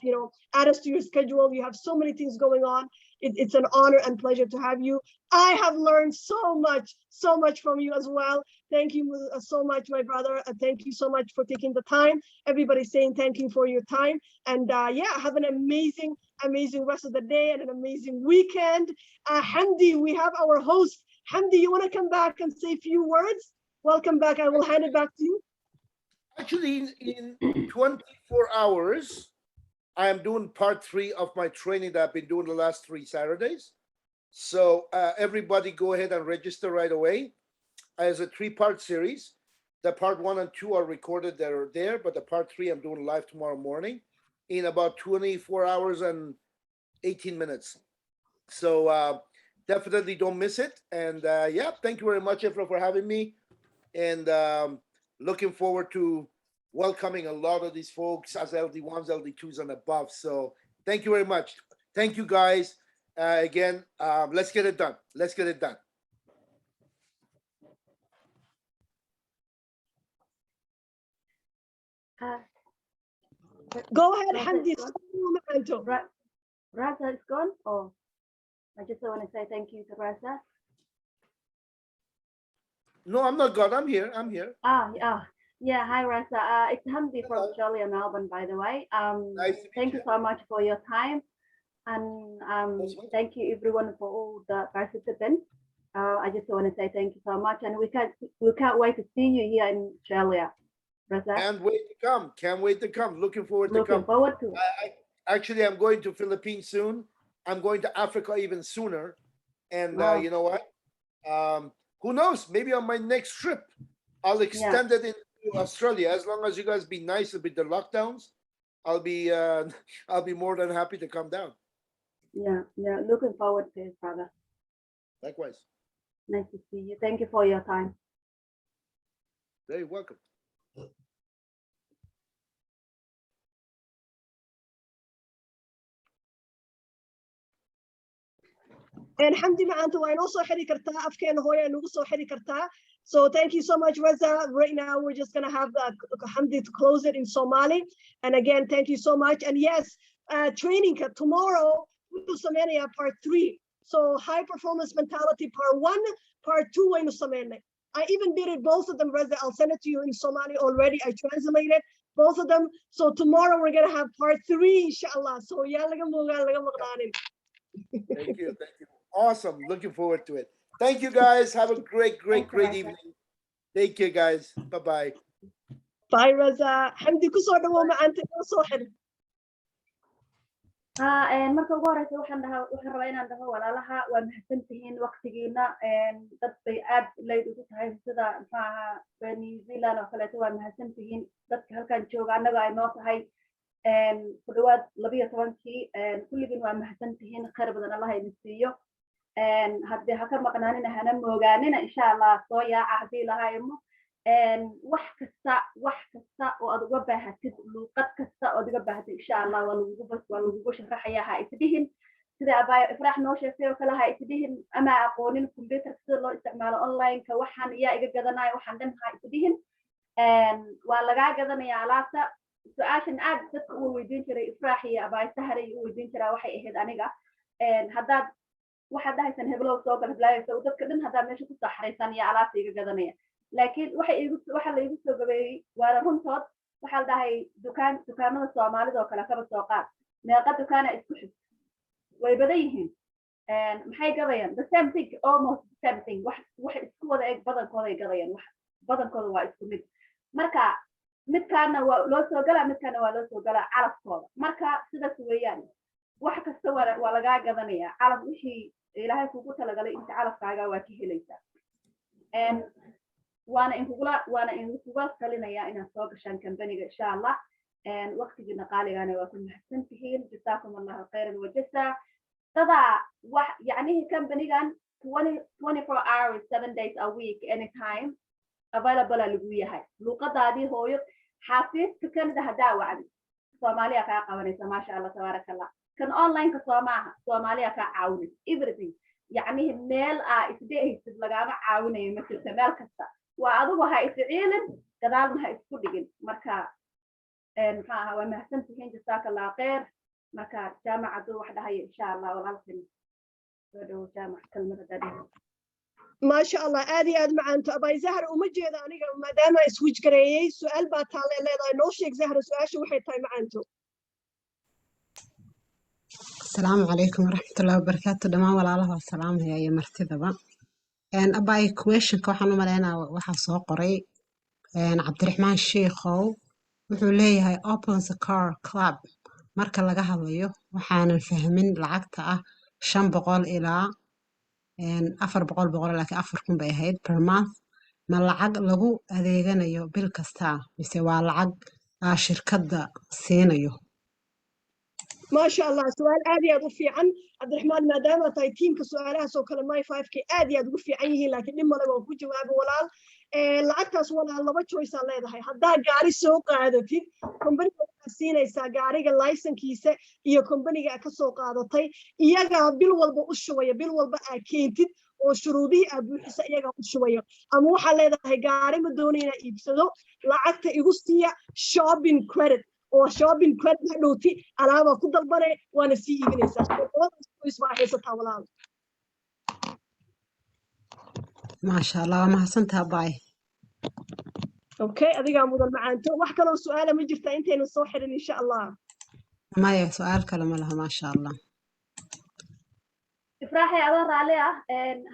added to your schedule you have so many things going on it's an honor and pleasure to have you I have learned so much from you as well thank you so much my brother thank you so much for taking the time everybody saying thank you for your time and yeah have an amazing rest of the day and an amazing weekend Hamdi we have our host Hamdi you want to come back and say a few words welcome back I will hand it back to you. Actually, in 24 hours, I am doing part 3 of my training that I've been doing the last 3 Saturdays. So everybody go ahead and register right away. As a 3-part series. The part 1 and 2 are recorded, they're there, but the part 3 I'm doing live tomorrow morning in about 24 hours and 18 minutes. So definitely don't miss it. And yeah, thank you very much, Efra, for having me. And looking forward to welcoming a lot of these folks as LD1s, LD2s, and above. So thank you very much. Thank you, guys. Again, let's get it done. Let's get it done. Go ahead, Hamdi. Reza is gone. Oh, I just want to say thank you to Reza. No, I'm not gone. I'm here. Yeah. Hi, Reza. It's Hamdi from Australia, Melbourne, by the way. Nice to meet thank you so much for your time, and thank you everyone for all the participants. I just want to say thank you so much, and we can't wait to see you here in Australia, Reza. Can't wait to come. Can't wait to come. Looking forward to come. Looking forward to. Actually, I'm going to Philippines soon. I'm going to Africa even sooner, and Wow. you know what? Who knows? Maybe on my next trip, I'll extend it into Australia as long as you guys be nice with the lockdowns. I'll be I'll be more than happy to come down. Yeah, looking forward to it, brother. Likewise. Nice to see you. Thank you for your time. Very welcome. And Hamdi maanta waa inoo soo xiri kartaa afkeena hooyo nagu soo xiri kartaa. So thank you so much, Reza. Right now, we're just going to have Hamdi to close it in Somali. And again, thank you so much. And yes, training tomorrow, we do Samania part 3. So high performance mentality part 1, part 2, I even did it, both of them, Reza. I'll send it to you in Somali already. I translated both of them. So tomorrow we're going to have part 3, inshallah. So yeah, Thank you. Thank you. Awesome. Looking forward to it. Thank you, guys. Have a great evening. Take care, guys. Bye-bye. Bye, Reza. Hamdi kusoo dhawo maanta inoo soo xiri. marka ugu horeysa waxaan rabaa inaan dhaho walaalaha waa mahadsantihiin waqtigiina dad bay aad leyd ugu tahay sida maxaaha New Zealand oo kaleeto waa mahadsantihiin dadka halkan jooga annaga ay noo tahay ku dhawaad 12kii kulligiin waa mahadsantihiin khayr badan Allah idin siiyo haddii ha ka maqnaanina hana moogaanina insha Allah soo yaaca haddii lahaymo wax kasta oo aad uga baahatid luuqad kasta oo aad uga baahatid insha Allah waa lagugu sharaxayaa ha isdihin sida abaayo ifraax noo sheegtay oo kale ha isdihin ama aqoonin computer sida loo isticmaalo online ka waxaan iyaa iga gadanayo waxaan dhan ha isdihin waa lagaa gadanayaa alaabta su-aashan aad dadka u weydiin jiray ifraax iyo abaayo sahare u weydiin jiraa waxay ahayd aniga haddaad waxaad dhahaysan heblow soo gal heblaayaysa dadka dhan haddaad meesha ku soo xaraysan iyo alaabta iga gadanaya laakiin waxa la igu soo gabeeyey waana runtood waxaa la dhahay dukaamada soomaalida oo kale kaba soo qaad meeqa dukaana isku xig way badan yihiin maxay gadayaan the same thing almost the same thing wax isku wada eg badankooday gadayaan badankooda waa isku mid marka midkaana waa loo soo galaa midkaana waa loo soo galaa calafkooda marka sidaas weeyaan wax kasta waa lagaa gadanayaa calaf wixii ilaahay kugu talagalay inta calafkaaga waa ka helaysaa وانا انكوغا كلينيا ان سو غشان كمبانيغا ان شاء الله وقتينا قاليغانا waa ku mahadsantihiin جزاكم الله خيرا وجزا طبعا يعني كمبانيغان 24 hours 7 days a week anytime available lagu yahay luqadaadii hooyo xafiis Canada hadaa wacdi Soomaaliya ka qabanaysa ma sha Allah tabarakallah kan online ka Soomaaliya ka caawin everything يعني meel isdheehaysid lagama caawinayo ma jirto meel kasta waa adigu ha isciilin gadaalna ha isku dhigin marka maxaa waa mahadsantihiin jazakallah khayr marka jaamacadu wax dhahay insha Allah walaalkan soo dhawo jaamac kalmada dadin ما شاء الله آدي معانتو أباي زهر وما جيدا أنيقا ما داما سويج قريي سؤال باتالي ليدا نوشيك زهر سؤال شو وحي تاي معانتو السلام عليكم ورحمة الله وبركاته دمان ولا الله والسلام هي مرتبة أباي كويشن كوحنا ملينا وحا سو قري عبد الرحمن الشيخو wuxuu leeyahay Opulence Car Club marka laga hadlayo waxaanan fahmin lacagta ah 500 ilaa 400 laakiin 4000 bay ahayd per month ma lacag lagu adeeganayo bil kasta mise waa lacag shirkadda siinayo ما شاء الله سؤال آدي أضفي عن عبد الرحمن ما دام تايتين كسؤالها سو كلام ماي 5K آدي أضفي عنه لكن لما لو كنت جواب ولا لعكس ولا الله بتشوي سالة هاي هذا جاري سوق عادتي كمبني سينا يساعاري اللايسن كيسة هي كمبني كسوق عادتي يجا بالوالب أشوية بالوالب أكيد وشروطي أبو حسا يجا أشوية أمو حالة هاي جاري مدونينا يبسدو لعكت يغسطية shopping credit oo shopping credit hadhowti alaaba ku dalbane waana sii iibinaysaa isbaaxaysataa walaal maasha Allah mahadsantahay baay okay adiga mudan macaanto wax kale oo su'aala ma jirtaa intaynu soo xirin insha Allah maya su'aal kale ma laha maasha Allah ifraaxi adoo raali ah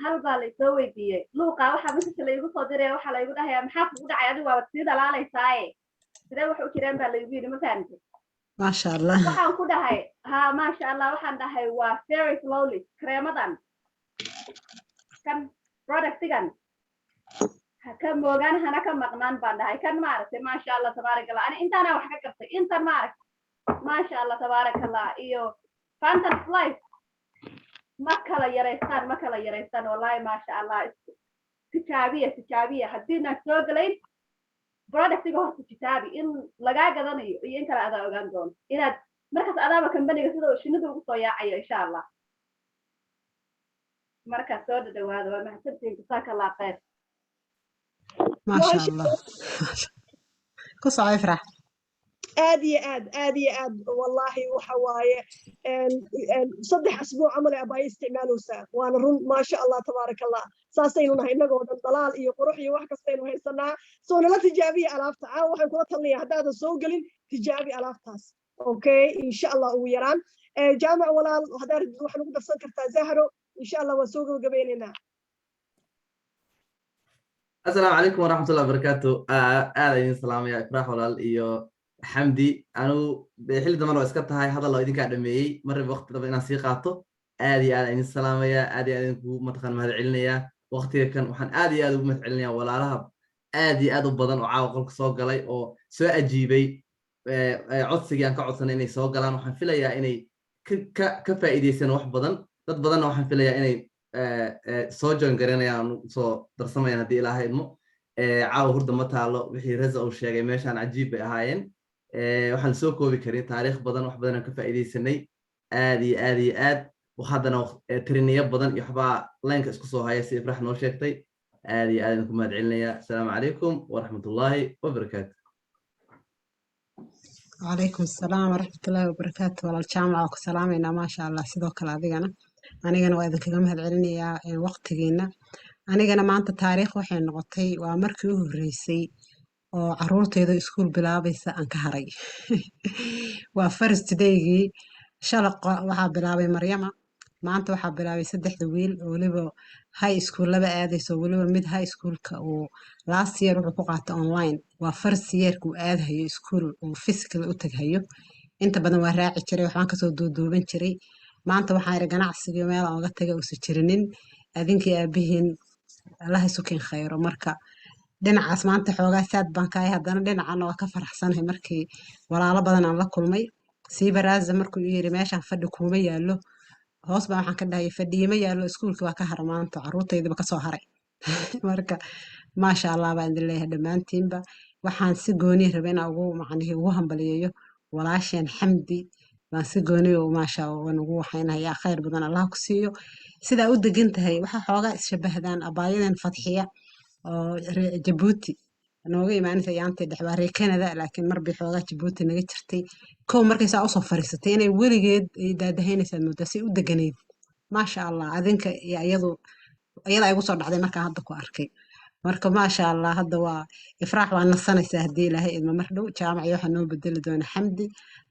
hal baa la soo weydiiyey luuqa waxa message la igu soo diray waxa la igu dhahayaa maxaa kugu dhacay adigu waa sii dalaalaysaa sidee wax u jireen baa la igu yiri ma fahamtay maasha Allah waxaan ku dhahay ha maasha Allah waxaan dhahay waa very slowly kreemadan kan productigan ka moogaan hana ka maqnaan baan dhahay kan maaragtay maasha Allah tabarakallah ani intaana wax ka gartay intan maaragtay ما شاء الله تبارك الله إيو فانتن لايف ما كلا يريستان والله ما شاء الله تجابية حدينا سوقلين برودكتيga horta tijaabi in lagaa gadanayo iyo in kala adaa ogaan doon inaad markaas adaaba kambaniga sida shinnidu ugu soo yaacayo insha Allah markaas soo dhawaado waa mahadsantiin jazaaka Allah khayr ما شاء الله قصة عفرة aad wallahi waxa waaye saddex asbuuc camal abay isticmaalaysaa waana run ma sha Allah tabarakallah saasaynu nahay inagoo dhan dalaal iyo qurux iyo wax kastaynu haysanaa soo nala tijaabiya alaabta waxaan kula talinayaa haddaadan soo gelin tijaabi alaabtaas okay insha Allah ugu yaraan jaamac walaal haddaad waxaan ugu darsan kartaa Zahro insha Allah waan soo gabagabaynaynaa السلام عليكم ورحمة الله وبركاته آه السلام يا إفراح ولا إيو حمدي أنا بحل دمر واسكت هاي هذا الله يديك عدمي مرة وقت طبعا نصيقاته آدي السلام يا آدي متخن مهد علنيا وقتي كان وحن آدي مهد علنيا ولا رهب آدي بدن وعاوقلك صوق لي أو سواء أجيبي عدسي كعدسنا إني صوق لان وحن فيليا إني كفائدة سنة واحد بدن وحن فيليا إني soo join garanayaan soo darsamayaan hadii ilaahay idmo caaw hurda ma taalo wixii Reza uu sheegay meeshan cajiib bay ahaayeen waxaan soo koobi karin taariikh badan wax badan ka faa'iideysanay aad waxaadana triniyo badan iyo waxba leenka isku soo haya si Ifraax noo sheegtay aad ku mahad celinaya assalaamu calaykum wa rahmatullaahi wa barakaatuh وعليكم السلام ورحمة الله وبركاته والله الجامعة وسلامنا ما شاء الله سيدو كلا أدينا anigana waa idinkaga mahad celinayaa waqtigeena anigana maanta taariikh waxay noqotay waa markii ugu horeysay oo caruurteedu iskuul bilaabaysa aan ka haray waa first day-gii shalaqa waxaa bilaabay Maryama maanta waxaa bilaabay saddexda wiil oo waliba high school laba aadayso waliba mid high schoolka oo last year wuxuu ku qaatay online waa first year-ku aadayo iskuul oo physical u tagayo inta badan waa raaci jiray waxaan kasoo duuduuban jiray maanta waxaan iri ganacsiga meel aan uga tagay uusan jirinin adinkii aabihiin allaha sukin khayro marka dhinacaas maanta xoogaa saad baan ka ahay haddana dhinacana waa ka faraxsanahay markii walaalo badan aan la kulmay siiba Reza markuu yiri meeshaan fadhi kuma yaallo hoos baan waxaan ka dhahay fadhi ma yaallo iskuulka waa ka har maanta caruurtayda ka soo haray marka maasha Allah baan idin leeyahay dhammaantiinba waxaan si gooni rabay inaan ugu hambaliyeeyo walaasheen Xamdi baan si gooni maasha Allah ugu waxaynayaa khayr badan Allah ku siiyo sida u degan tahay waxa xoogaa ishabahdaan abaayadan Fadxiya oo Djibouti nooga imaanaysa yaantay dhaxbaarey Canada laakiin mar bii xoogaa Djibouti naga jirtay koo markay saa u soo fariisatay inay weligeed daadahaynaysa muddo si u deganeed maasha Allah adinka iyadu ay ugu soo dhacday markaan hadda ku arkay marka maasha Allah hadda waa Ifraax waa nasanaysaa hadii Ilaahay idmo mar dhow jaamac waxa noo bedeli doona Xamdi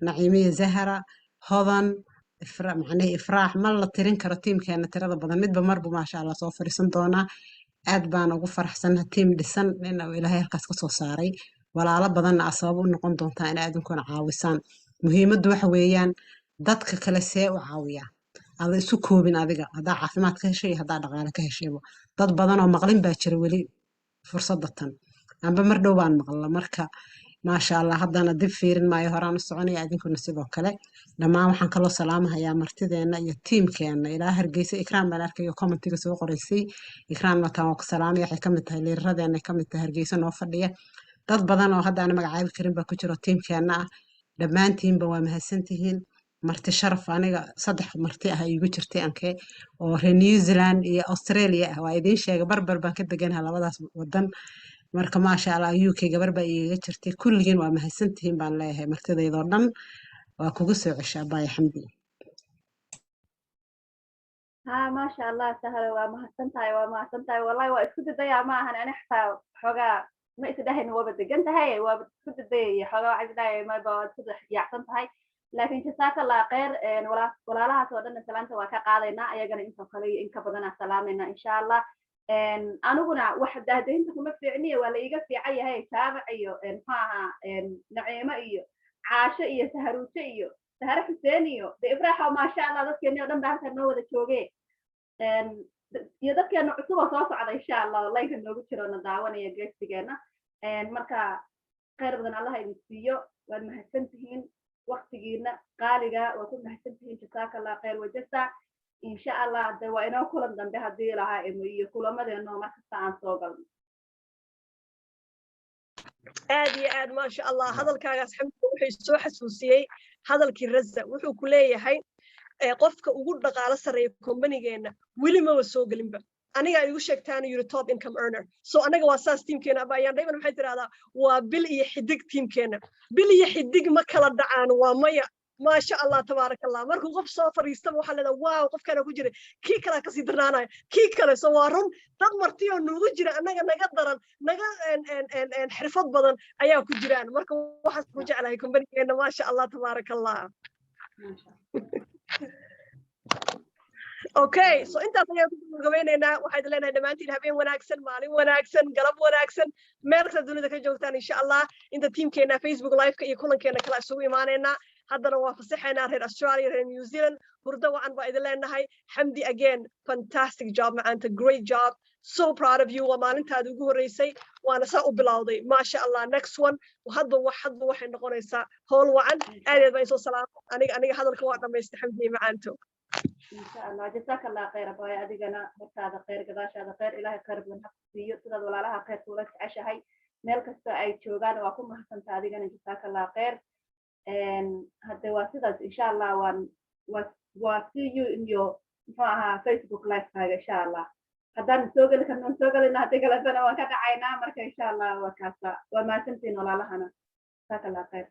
Naciimiya Zahra Hodan Ifraax ma la tirin karo tiimkeena tirada badan midba marba maasha Allah soo fariisan doona aad baan ugu faraxsanahay tiim dhisan in Ilaahay halkaas ka soo saaray walaalo badan asbaab u noqon doonta in aadinkuna caawisaan muhiimaddu waxa weeyaan dadka kale see u caawiyaa ada isu koobin adiga hadaa caafimaad ka heshay hadaa dhaqaale ka heshayba dad badan oo maqlin baa jira weli fursadatan amba mar dhow baan maqla marka maasha Allah haddana dib fiirin maayo horaan u soconaya adinkuna sidoo kale dhammaan waxaan kaloo salaamahayaa martideena iyo tiimkeena ilaa Hargeysa Ikraan baan arkayo commentiga soo qoraysay Ikraan wataan waa ku salaamay waxay ka mid tahay liiradeena ka mid tahay Hargeysa noo fadhiya dad badan oo hadda aan magacaabi karin baa ku jiro tiimkeena ah dhammaantiinba waa mahadsantihiin marti sharaf aniga saddex marti ah igu jirtay anke oo reer New Zealand iyo Australia ah waa idin sheegay barbar baan ka deganahay labadaas wadan marka maasha Allah UK gabar baa iiga jirtay kulligiin waa mahadsantihiin baan leeyahay martidayda oo dhan waa kugu soo ceshaa baay Xamdi ها ما شاء الله سهل وما هسنتاي والله واسكت دايا ما هن انا حتى حوغا ما اسدهن وبدقنت هي وبسكت دايا حوغا عجداي ما با سدح يعسنتahay laakiin jazaaka Allah khayr walaalaha soo dhan salaanta waa ka qaadaynaa ayagana inta kale in ka badan salaamayna insha Allah anuguna waxa daadaynta kuma fiicniyo waa la iga fiican yahay taabac iyo maxaa naciimo iyo caasho iyo saharuujo iyo sahar xuseen iyo Ifraax ma sha Allah dadkeena oo dhan baa halkan noo wada joogay iyo dadkeena cusub oo soo socda insha Allah like noogu jiro na daawanaya geestigeena marka khayr badan Allah idin siiyo waad mahadsantihiin وقتينا قالقة وكنا حسبتين جزاك الله خير وجزاء إن شاء الله دوائنا كل ذنب بهدي لها إمي كل ما ذنو ما تستعن صوغل aad ما شاء الله hadalkaagaas xamdi wuxuu soo xasuusiyay hadalkii Reza wuxuu ku leeyahay qofka ugu dhaqaale sareeyo company-geena wili ma soo galinba aniga igu sheegtaan yiri top income earner so anaga waa saas teamkeena aba ayaan dayman waxay tiraahdaa waa bil iyo xidig teamkeena bil iyo xidig ma kala dhacaan waa maya ما شاء الله تبارك الله markuu qof soo fariisto waxa la leeyahay waaw qofkana ku jira kii kala ka sii darnaanay kii kale soo waarun dad martii oo nuugu jira anaga naga daran naga xirfad badan ayaa ku jiraan marka waxa ku jeclahay company-geena ما شاء الله تبارك الله okay so intaas ayaan ku gabaynaynaa waxaad leenahay dhamaantiin habeen wanaagsan maalin wanaagsan galab wanaagsan meel kasta dunida ka joogtaan insha Allah inta teamkeena Facebook live-ka iyo kulankeena kala isugu imaanayna haddana waa fasaxaynaa reer Australia reer New Zealand hurdo wacan baa idin leenahay Hamdi again fantastic job maanta great job so proud of you waa maalintaada ugu horeysay waana saa u bilowday ma sha Allah next one hadba waxay noqonaysaa howl wacan aad baan soo salaamo aniga hadalka waa dhameystay Hamdi macaanto إن شاء الله جزاك الله خير أبوي أدينا هذا خير قداش هذا خير إلهي خير من حقي تدل ولا لها خير ولك عشاء ملك أي شوغان وأكون محسن أدينا جزاك الله خير هذا واسطة إن شاء الله see you in your Facebook live إن شاء الله هذا نسوق لك نسوق لنا هذيك السنة وكذا عينا مرك إن شاء الله وكذا وما سنتين ولا لهنا جزاك الله خير